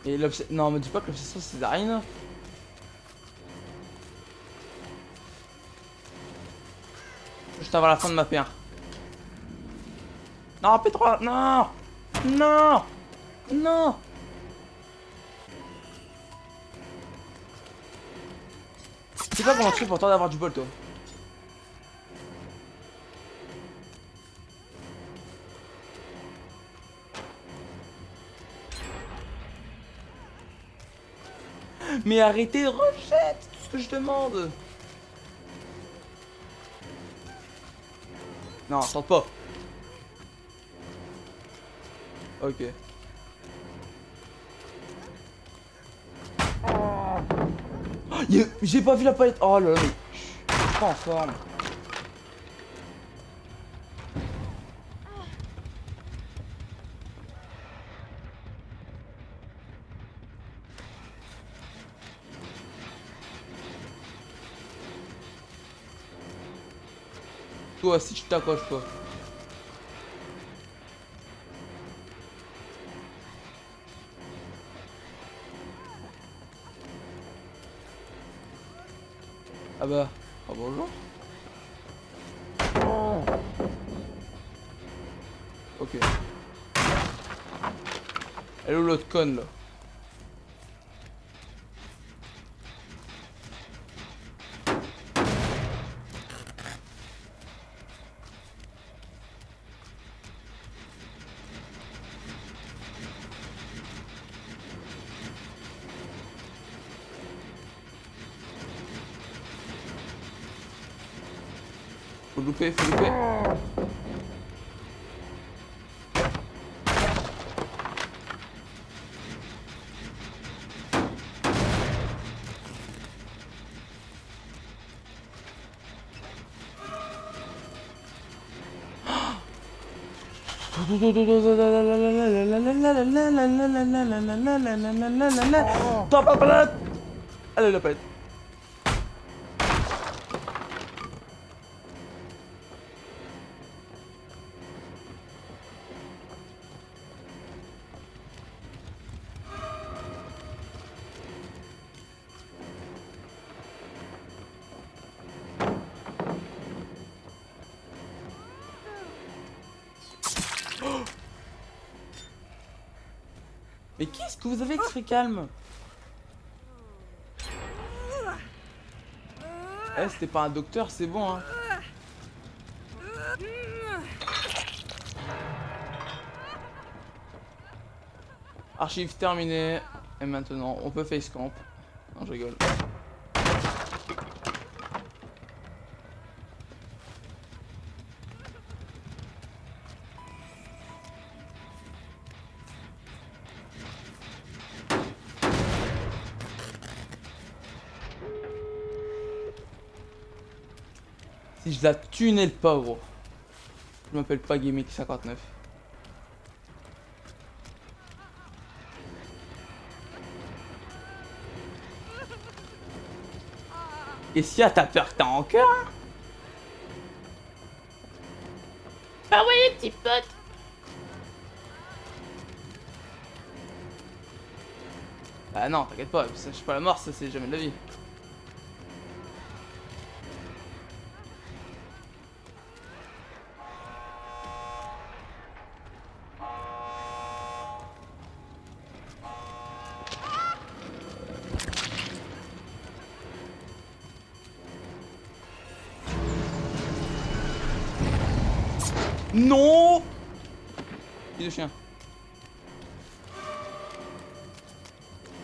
Et l'obsession... Non, me dis pas que l'obsession c'est Zarina. Je t'envoie la fin de ma P1. Non, P3, non. Non. Non. Je sais pas comment tu fais pour toi d'avoir du bol, toi. Mais arrêtez de rejet, c'est tout ce que je demande. Non, tente pas. Ok. Oh, j'ai pas vu la palette. Oh là là, mais je suis pas en forme. Toi, si tu t'accroches pas. Ah bah, oh bonjour. Oh. Ok. Elle est où l'autre conne là? Faut louper, faut louper. Top la palette. Allez la palette. Mais qu'est-ce que vous avez que ce calme? Eh, c'était pas un docteur, c'est bon, hein. Archive terminée. Et maintenant, on peut face camp. Non, je rigole. Si je la tunais pas, gros. Je m'appelle pas Gimmick59. Et si à ta peur que t'as encore hein? Ah ouais, les petits potes. Bah non, t'inquiète pas, ça, je suis pas la mort, ça c'est jamais de la vie. Non. Petit de chien.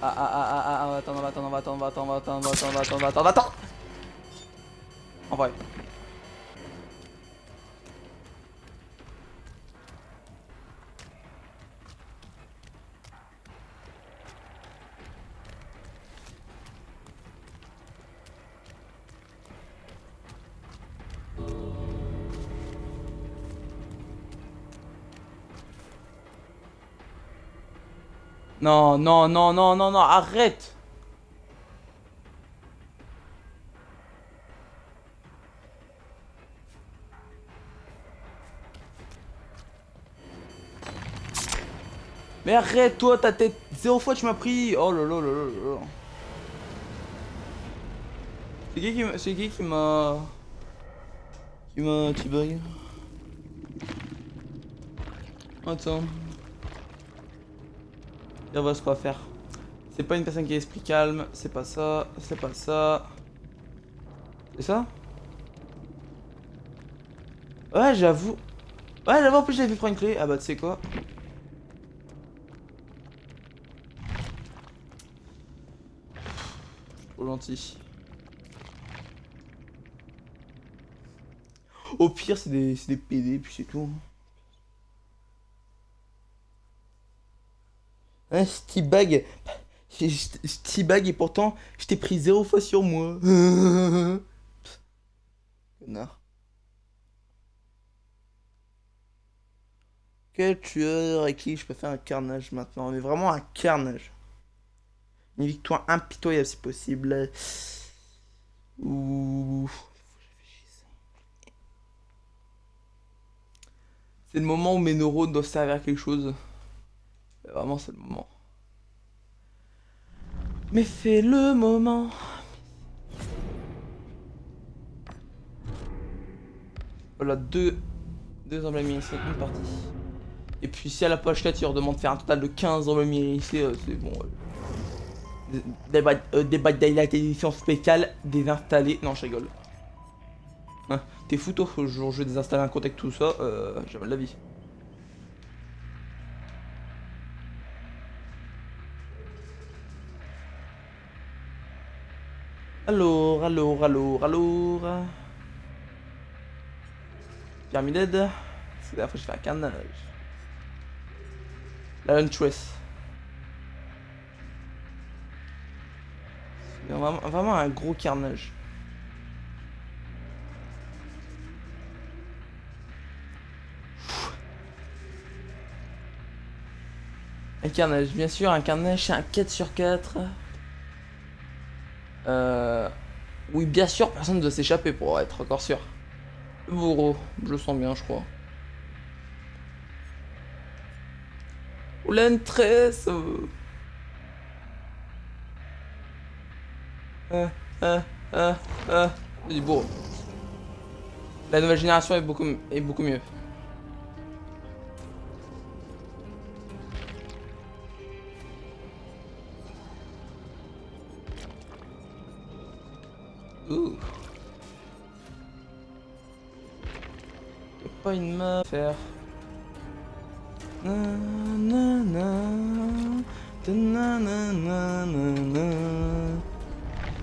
Attends, on va attendre, on va attendre, on va attendre, on va attendre, on va attendre, on va attendre, on va attendre, on va attendre. En vrai. Non, non, non, non, non, non, arrête. Mais arrête, toi, ta tête. 0 fois tu m'as pris. Oh là là là là là. C'est qui qui m'a. Qui m'a T-bug. Attends. Il va ce qu'on va faire. C'est pas une personne qui a l'esprit calme. C'est pas ça. C'est pas ça. C'est ça? Ouais, j'avoue. Ouais, j'avoue, en plus, j'avais fait prendre une clé. Ah bah, tu sais quoi? Trop gentil. Au pire, c'est des PD, puis c'est tout. Hein, Steabag. Steabag et pourtant, je t'ai pris 0 fois sur moi. Connard. Quel tueur à qui je peux faire un carnage maintenant? Mais vraiment un carnage. Une victoire impitoyable si possible. Ouh. C'est le moment où mes neurones doivent servir à quelque chose. Vraiment, c'est le moment. Mais c'est le moment. Voilà, deux emblèmes ici, une partie. Et puis si à la page 4 il leur demande de faire un total de 15 emblèmes ici, c'est bon. Des Daylight édition spéciale désinstallées. Non, je rigole. Hein, t'es fou toi, je vais désinstaller un compte avec tout ça, jamais de la vie. Alors. Pyramided. C'est la fois que je fais un carnage. La Huntress. C'est vraiment un gros carnage. Un carnage, bien sûr, un carnage, c'est un 4 sur 4. Oui, bien sûr, personne ne doit s'échapper pour être encore sûr. Le bourreau, je le sens bien, je crois. Ou l'entresse. Du bourreau. La nouvelle génération est beaucoup mieux. Ouh. Y'a pas une main à faire.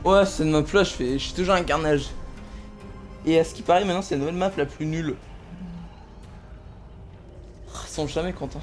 Ouais, c'est une map là, je suis toujours un carnage. Et à ce qui paraît, maintenant, c'est la nouvelle map la plus nulle. Ils sont jamais contents.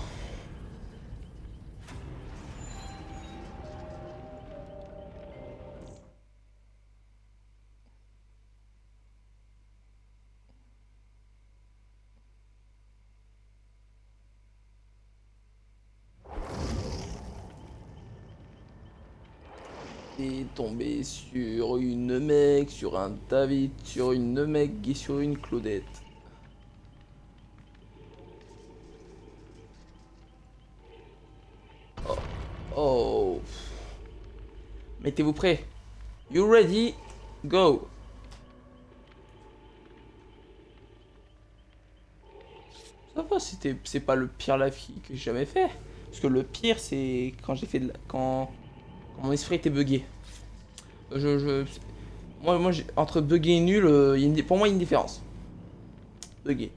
Et tombé sur une mec, sur un David, sur une mec et sur une Claudette. Oh. Oh. Mettez-vous prêts. You ready? Go. Ça va, c'est pas le pire live que j'ai jamais fait. Parce que le pire, c'est quand j'ai fait quand mon esprit était bugué. Moi entre bugué et nul, pour moi, il y a une différence. Bugué.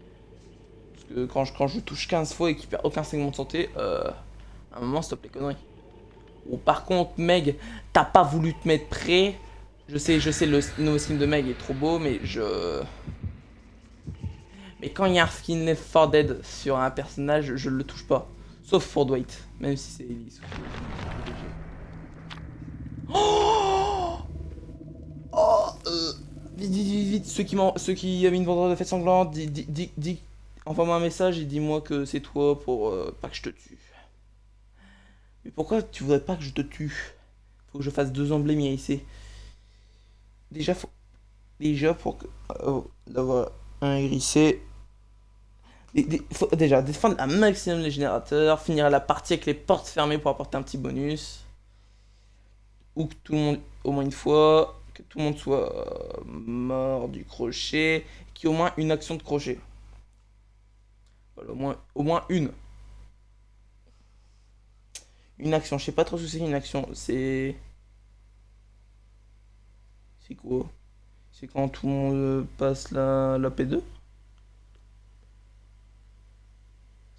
Parce que quand je touche 15 fois et qu'il perd aucun segment de santé, à un moment, stop les conneries. Ou par contre, Meg, t'as pas voulu te mettre prêt. Je sais, le nouveau skin de Meg est trop beau, mais Mais quand il y a un skin Left 4 Dead sur un personnage, je le touche pas. Sauf pour Dwight, même si c'est Ellie. Oh, vite, ceux qui avaient une vendeur de fête sanglante, envoie-moi un message et dis-moi que c'est toi pour pas que je te tue. Mais pourquoi tu voudrais pas que je te tue? Faut que je fasse 2 emblèmes ici. Déjà, pour d'avoir un hérissé. Faut déjà défendre un maximum les générateurs, finir la partie avec les portes fermées pour apporter un petit bonus. Ou que tout le monde, au moins une fois, que tout le monde soit mort du crochet, qu'il y ait au moins une action de crochet. Voilà, au moins une. Une action, je sais pas trop ce que c'est une action, c'est... C'est quoi? C'est quand tout le monde passe la P2?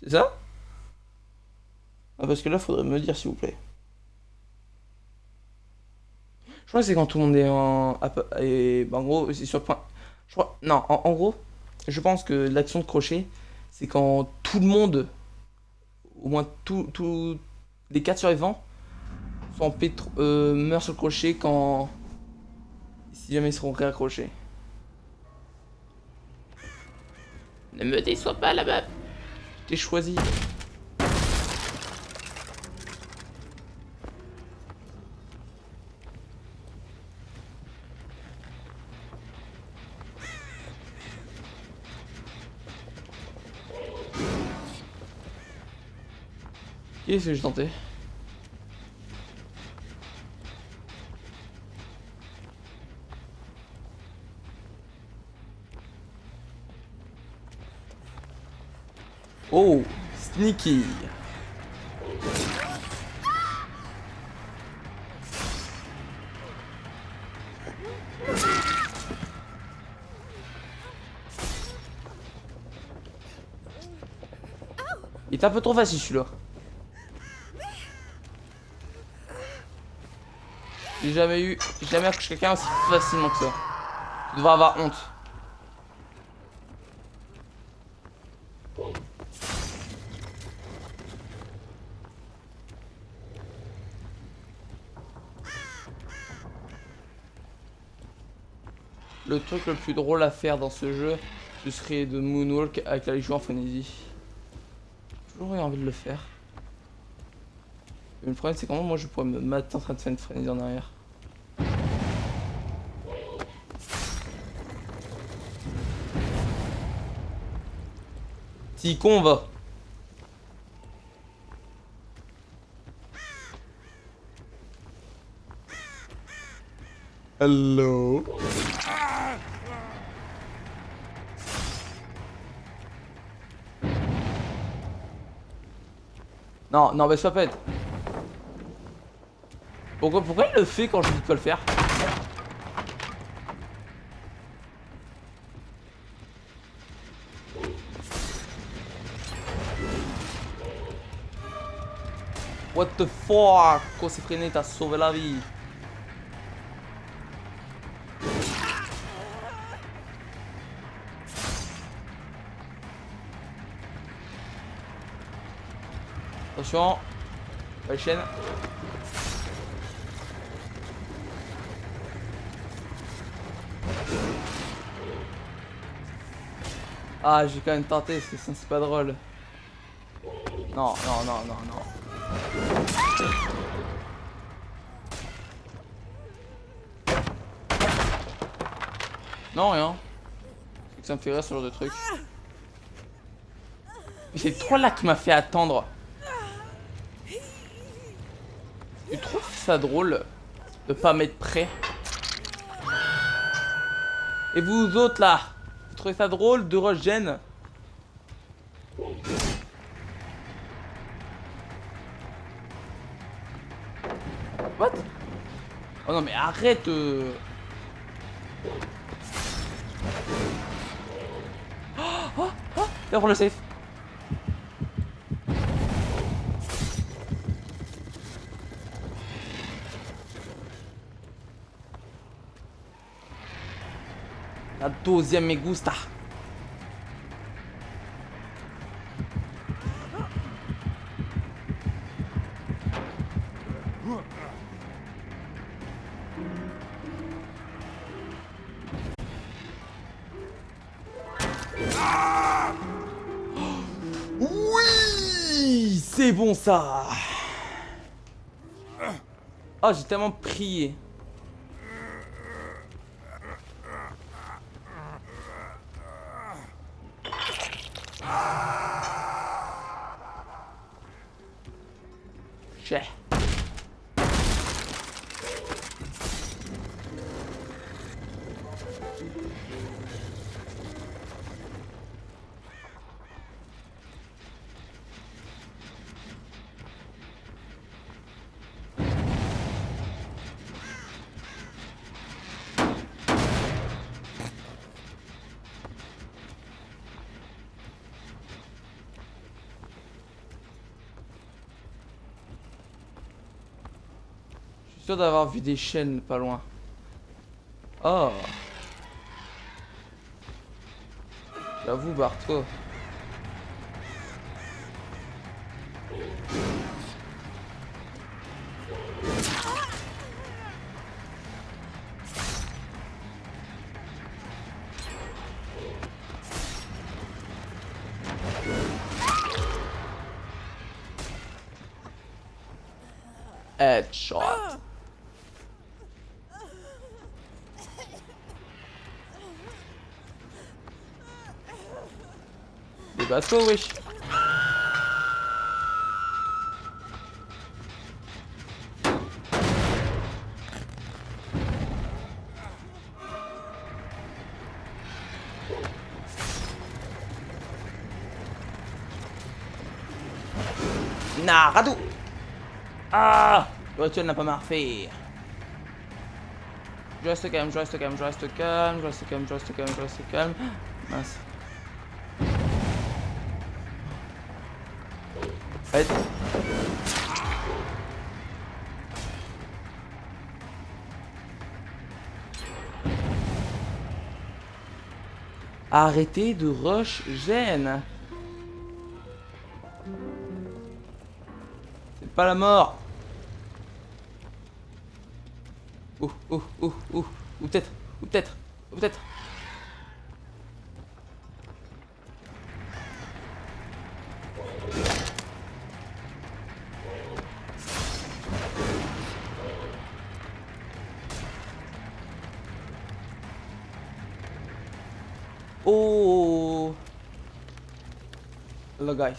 C'est ça? Ah, parce que là, faudrait me dire, s'il vous plaît. Je crois que c'est quand tout le monde est en gros, c'est sur le point. Je crois. Non, en gros, je pense que l'action de crochet, c'est quand tout le monde, au moins les 4 survivants, sont en meurent sur le crochet quand. Si jamais ils seront réaccrochés. Ne me déçois pas là-bas. T'es choisi. Qu'est-ce que j'ai tenté? Oh, sneaky. Il est un peu trop facile celui-là. J'ai jamais accroché quelqu'un aussi facilement que ça. Tu devrais avoir honte. Le truc le plus drôle à faire dans ce jeu, ce serait de moonwalk avec la Légion en Frénésie. J'ai toujours eu envie de le faire. Mais le problème c'est comment moi je pourrais me mater en train de faire une frénésie en arrière. Petit con va. Hello. Non, non, mais sois pas bête. Pourquoi il le fait quand je dis de pas le faire? What the fuck? Quand c'est freiné, t'as sauvé la vie. Attention. La chaîne. Ah, j'ai quand même tenté parce que sinon c'est pas drôle. Non, non, non, non, non. Non, rien. C'est que ça me fait rire ce genre de truc. Mais c'est toi là qui m'a fait attendre. Tu trouves ça drôle de pas m'être prêt? Et vous autres là, vous trouvez ça drôle de regen? What? Oh non mais arrête Viens pour le safe. La deuxième me gusta. Oui, c'est bon ça. Oh, j'ai tellement prié. Chais. Je suis sûr d'avoir vu des chaînes pas loin. Oh. J'avoue, Barto. Headshot. Débatte-toi, wesh. Naradou. Ah, le rituel n'a pas marché. Je reste calme, je reste calme, je reste calme, je reste calme, je reste calme, je reste calme. Mince. Arrête. Arrêtez de rush gêne. C'est pas la mort. Ou peut-être, ou peut-être, ou peut-être. Oh. Hello guys.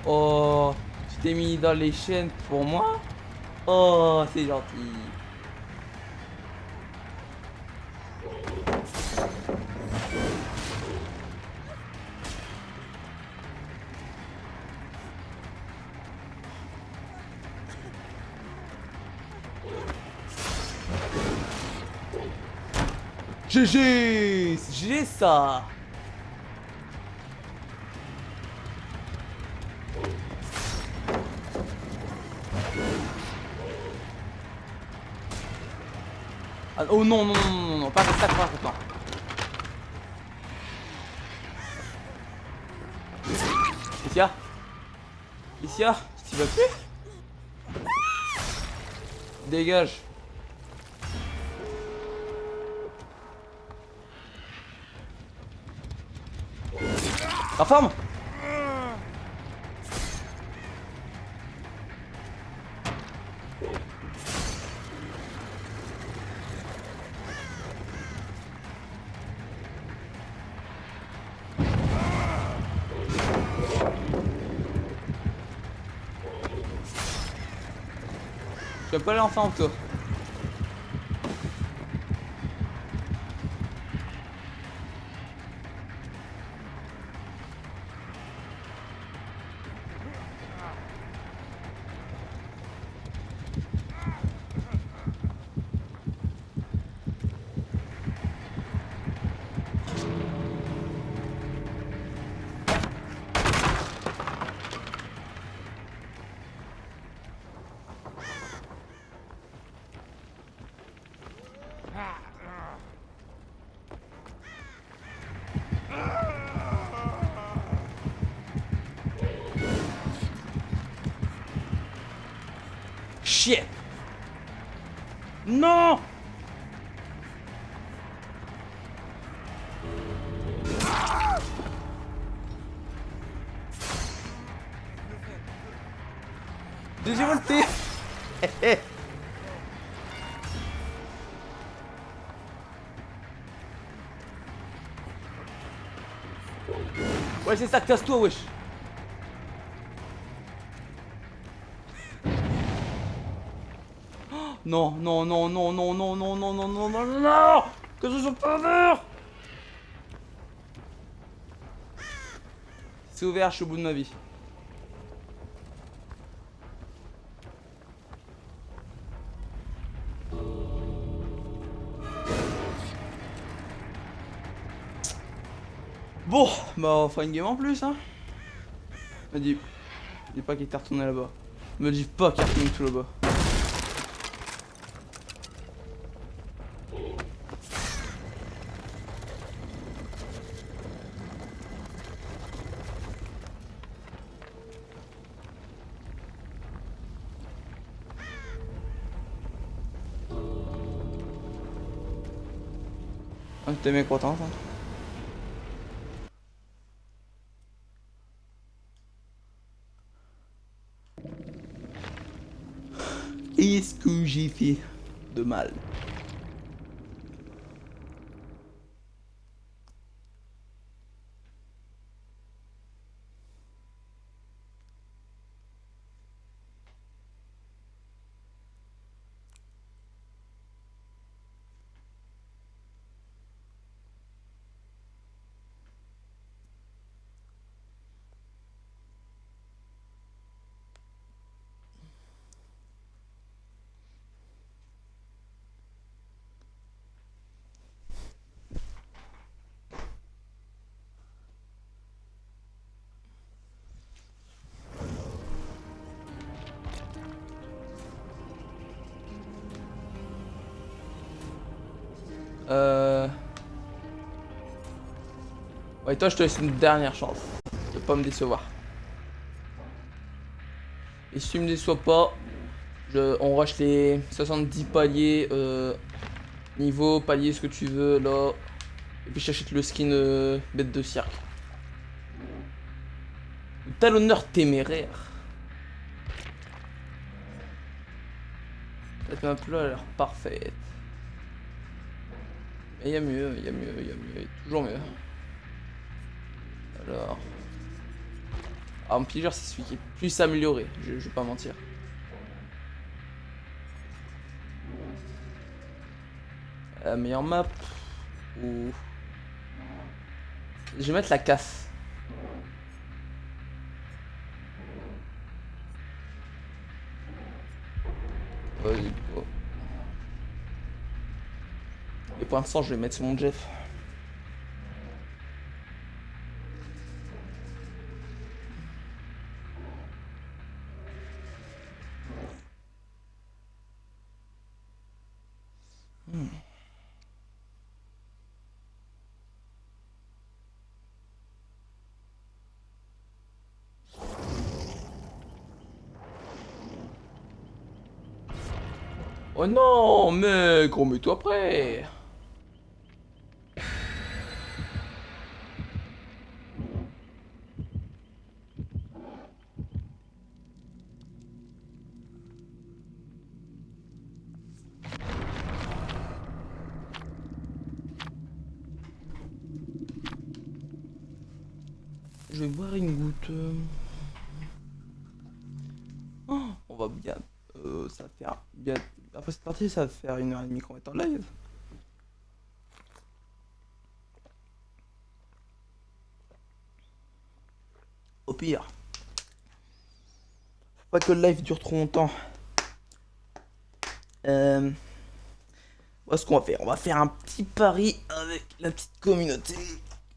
Oh, tu t'es mis dans les chaînes pour moi? Oh, c'est gentil. GG! C'est GG ça! Ah, oh non, non, non, non, non, non, pas ça, pas maintenant. Isia? Isia? Tu vas plus? Dégage. La forme. Je vais pas aller enfin en toi. Shit! Non! Deuxième ulti! Ouais, c'est ça, casse-toi, wesh! Non, non, non, non, non, non, non, non, non, non, non, non, non! Que ce soit pas ouvert! C'est ouvert, je suis au bout de ma vie. Bon, bah on fera une game en plus, hein. Me dis pas qu'il était retourné là-bas. Me dis pas qu'il est retourné tout là-bas. Ah, t'es mécontent, hein. Qu'est-ce que j'ai fait de mal? Ouais, toi, je te laisse une dernière chance de pas me décevoir. Et si tu me déçois pas, on rush les 70 paliers, niveau, palier, ce que tu veux, là. Et puis j'achète le skin bête de cirque. Talonneur téméraire. Cette map là a l'air parfaite. Mais il y a mieux, il y a mieux, il y a mieux, il y a toujours mieux. Alors. Ah, mon piégeur, c'est celui qui est plus amélioré, je vais pas mentir. La meilleure map. Ou. Je vais mettre la casse. Vas-y, go. Et pour l'instant, je vais mettre sur mon Jeff. Oh non, mec, remets-toi prêt. Je vais boire une goutte. Oh, on va bien. Ça va faire bien. Après cette partie, ça va faire 1h30 qu'on va être en live. Au pire. Faut pas que le live dure trop longtemps. Voilà ce qu'on va faire. On va faire un petit pari avec la petite communauté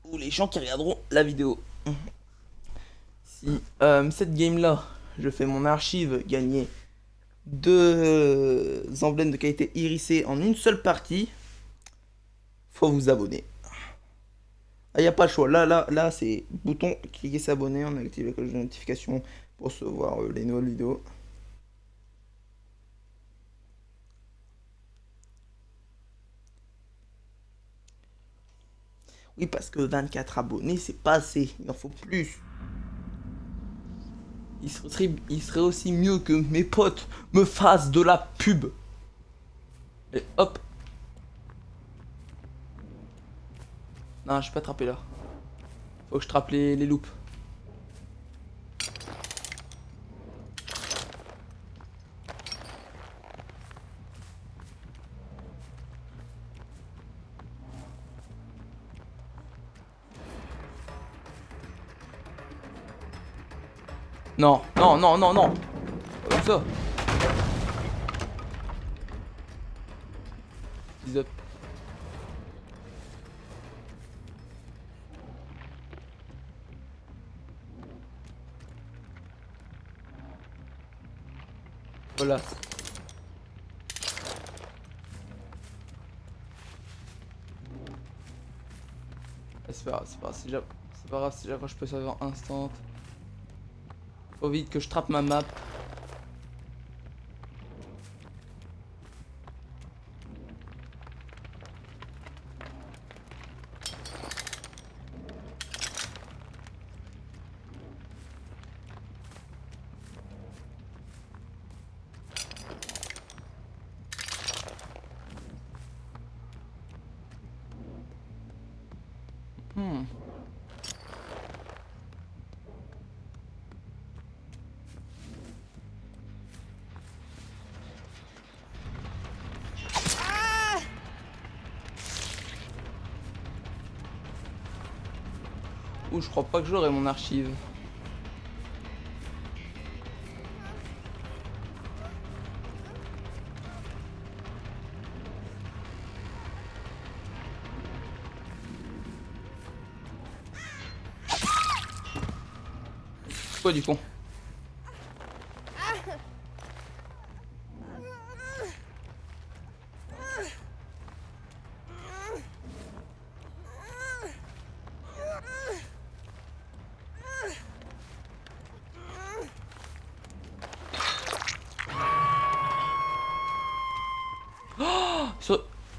ou les gens qui regarderont la vidéo. Si cette game là, je fais mon archive gagner 2 emblèmes de qualité irisée en une seule partie, faut vous abonner. Ah, y a pas le choix. Là, c'est bouton cliquer s'abonner. On active la cloche de notification pour recevoir les nouvelles vidéos. Oui, parce que 24 abonnés, c'est pas assez. Il en faut plus. Il serait aussi mieux que mes potes me fassent de la pub. Et hop. Non, je peux pas attraper là. Faut que je trappe les loupes. Non, non, non, non, non. Comme ça. Up. Voilà. C'est pas grave, c'est pas grave, c'est pas grave, si j'accroche, je peux savoir instant. Faut vite que je trappe ma map. Ouh, je crois pas que j'aurai mon archive. Quoi du con?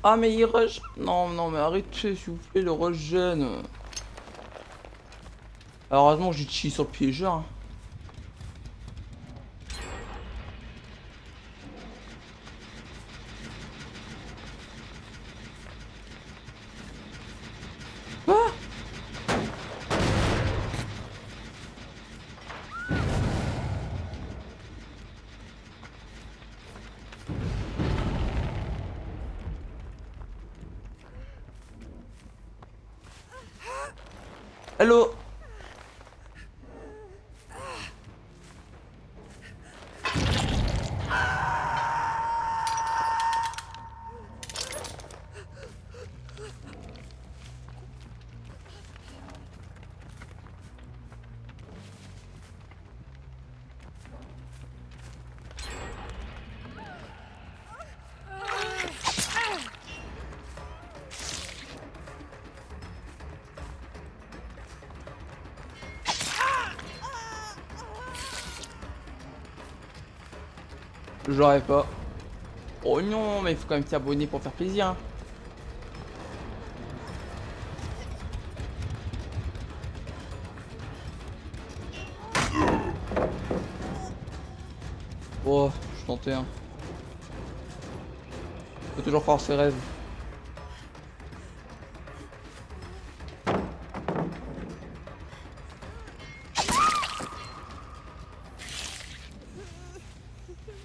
Ah mais il rush. Non, non, mais arrêtez s'il vous plaît, le rush gêne. Alors, heureusement j'ai cheat sur le piégeur. Hein. Quoi? Allô? J'aurais pas. Oh non, mais il faut quand même t'abonner pour faire plaisir. Hein. Oh, je suis tenté. Hein. Faut toujours croire ses rêves.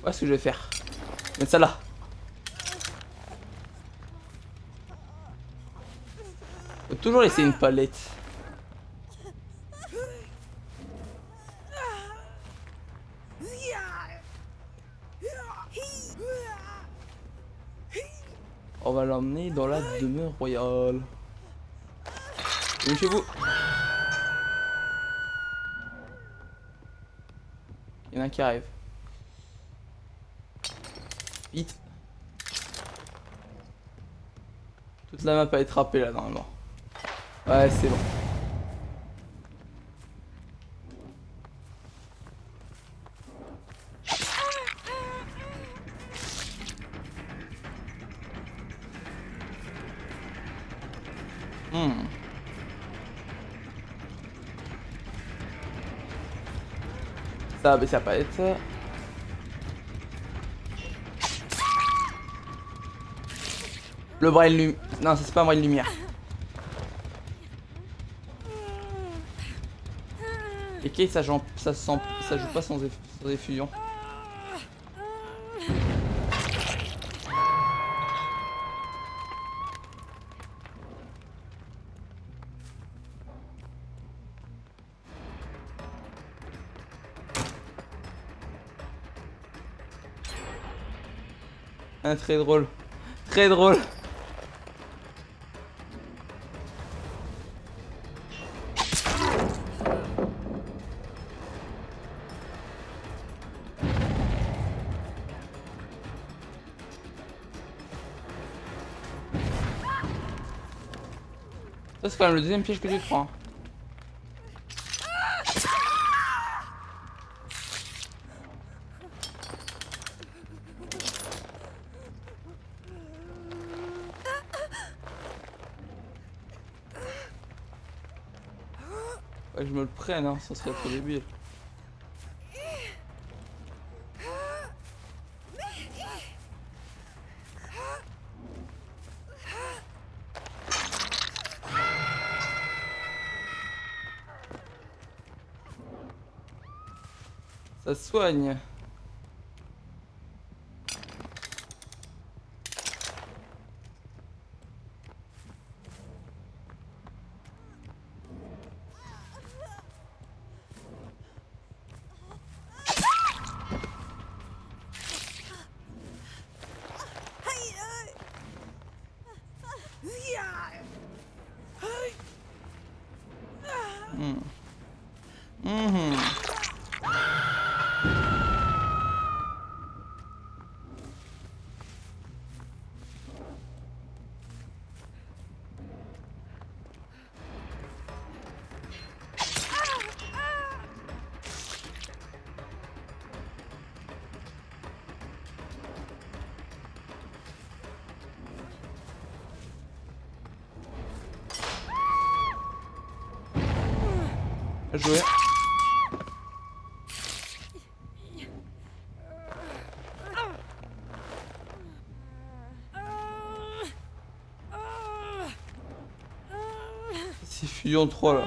Voilà ce que je vais faire. Mettre ça là. Faut toujours laisser une palette. On va l'emmener dans la demeure royale. Et chez vous. Il y en a un qui arrive. Vite. Toute la map a été râpée là normalement. Ouais, c'est bon. Ça va baisser la palette. Le bras de lumière. Non, ça c'est pas un bras de lumière. Et Kay, ça joue pas sans effusion. Ah, très drôle. Très drôle. Ça c'est quand même le deuxième piège que tu prends. Ouais, je me le prenne, hein, ça serait trop débile. Ça soigne. Joué. C'est Fusion 3 là.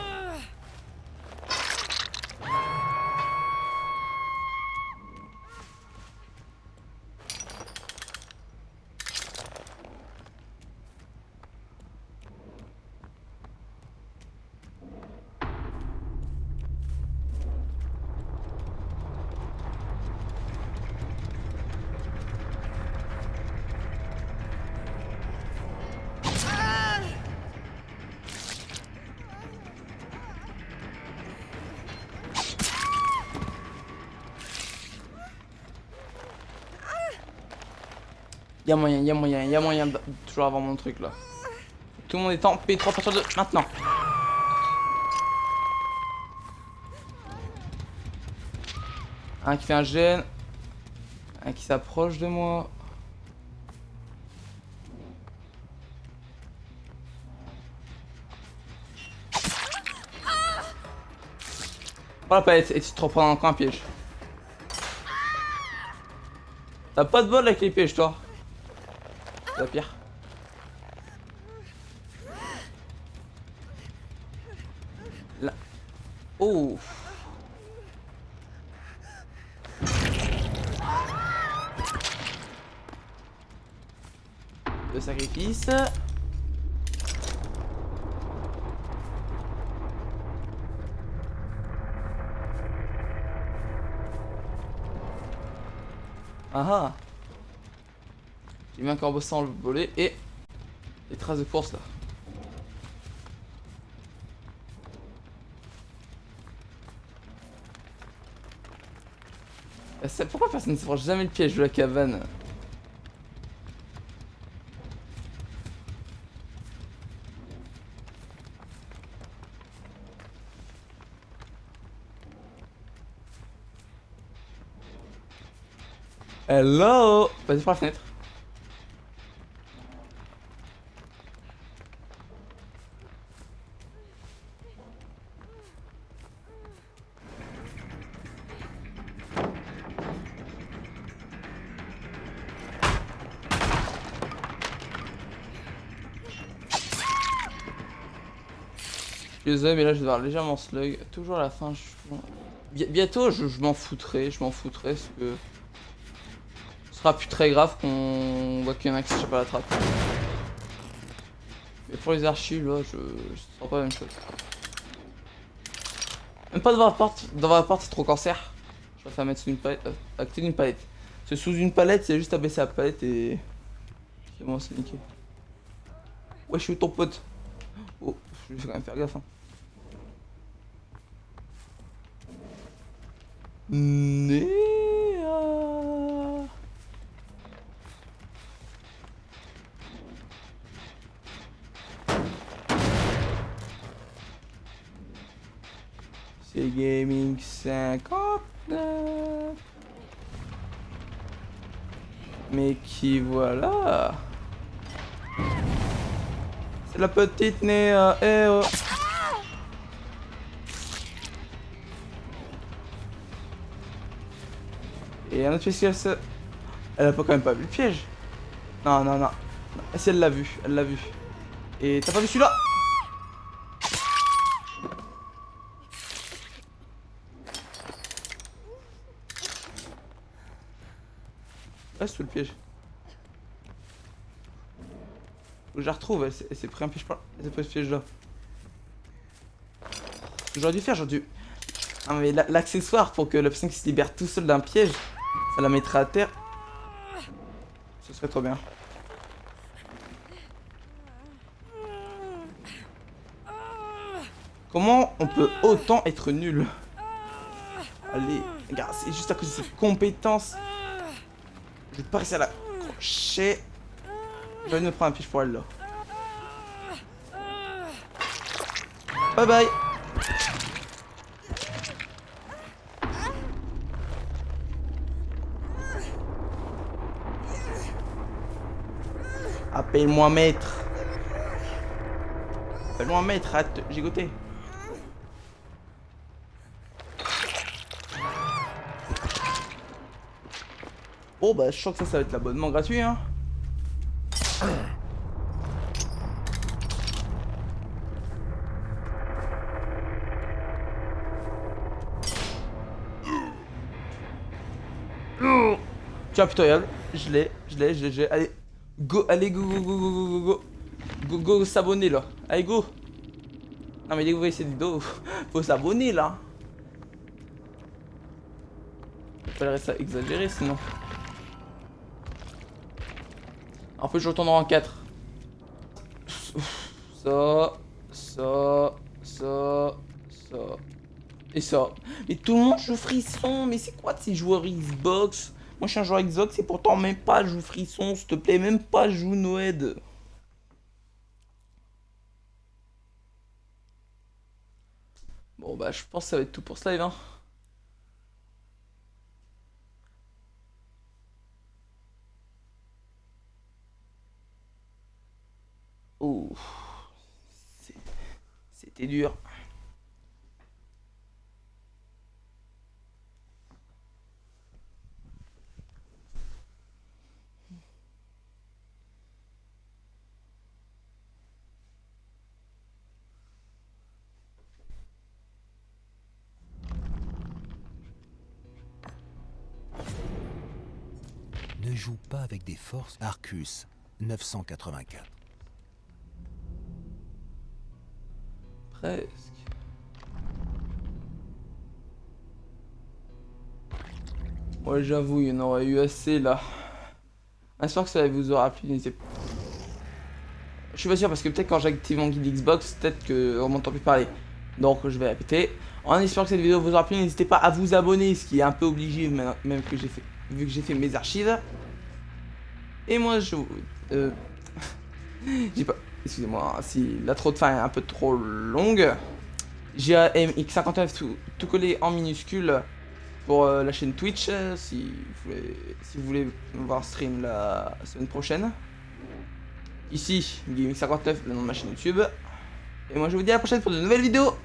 Y'a moyen de toujours avoir mon truc là. Tout le monde est en P3 à partir de maintenant. Un qui fait un gène. Un qui s'approche de moi. Oh la palette, et tu te reprends encore un piège. T'as pas de bol avec les pièges toi. C'est la pire. Là. Oh. Le sacrifice. Ah ah. J'ai mis un corbeau sans le voler et les traces de course là. Pourquoi personne ne s'approche jamais le piège de la cabane? Hello. Vas-y par la fenêtre. Désolé mais là je vais devoir légèrement slug. Toujours à la fin bientôt je m'en foutrai. Parce que ce sera plus très grave qu'on voit qu'il y en a qui s'échappent à la trappe. Mais pour les archives là je sens pas la même chose. Même pas devant la porte c'est trop cancer. Je préfère mettre sous une palette. À côté d'une palette. Parce que sous une palette c'est juste à baisser la palette et. C'est bon c'est nickel. Ouais je suis ton pote. Oh, je vais quand même faire gaffe hein. Néa. C'est Gaming 59. Mais qui voilà. C'est la petite Néa. Eh oh. Et un autre spécial ça. Elle a pas quand même pas vu le piège. Non. Si elle l'a vu, Et t'as pas vu celui-là? Reste sous le piège. Faut que je la retrouve, elle s'est pris un piège par là. Elle s'est pris ce piège là. J'aurais dû faire, Ah mais l'accessoire pour que la personne qui se libère tout seul d'un piège, ça la mettrait à terre. Ce serait trop bien. Comment on peut autant être nul? Allez, regarde, c'est juste à cause de cette compétence. Je vais pas réussir à la crocher. Je vais me prendre un piège pour elle là. Bye bye. Appelle-moi maître. Appelle-moi maître, arrête de gigoter. Oh bah je sens que ça va être l'abonnement gratuit hein. Tiens putain regarde, je l'ai. Allez, go, allez go go go go go go go. Go go s'abonner là. Allez go. Non mais dès que vous voyez cette vidéo, faut s'abonner là. Faut pas ça exagéré sinon. En fait je retourne en 4. Ça. Et ça. Mais tout le monde joue Frisson. Mais c'est quoi ces joueurs Xbox? Moi je suis un joueur Xbox et pourtant même pas joue Frisson, s'il te plaît, même pas joue Noed. Bon bah je pense que ça va être tout pour ce live hein. Oh. C'était dur. Ne joue pas avec des forces. Arcus 984. Presque. Ouais j'avoue il y en aurait eu assez là. J'espère que ça vous aura plu, n'hésitez pas. Je suis pas sûr parce que peut-être quand j'active mon guide Xbox, peut-être qu'on m'entend plus parler. Donc je vais répéter. En espérant que cette vidéo vous aura plu, n'hésitez pas à vous abonner, ce qui est un peu obligé même que j'ai fait, vu que j'ai fait mes archives. Et moi je j'ai pas. Excusez-moi, si la trop de fin est un peu trop longue. J'ai MX59 tout collé en minuscule pour la chaîne Twitch si vous voulez me voir stream la semaine prochaine. Ici, Gaming59, le nom de ma chaîne YouTube. Et moi je vous dis à la prochaine pour de nouvelles vidéos.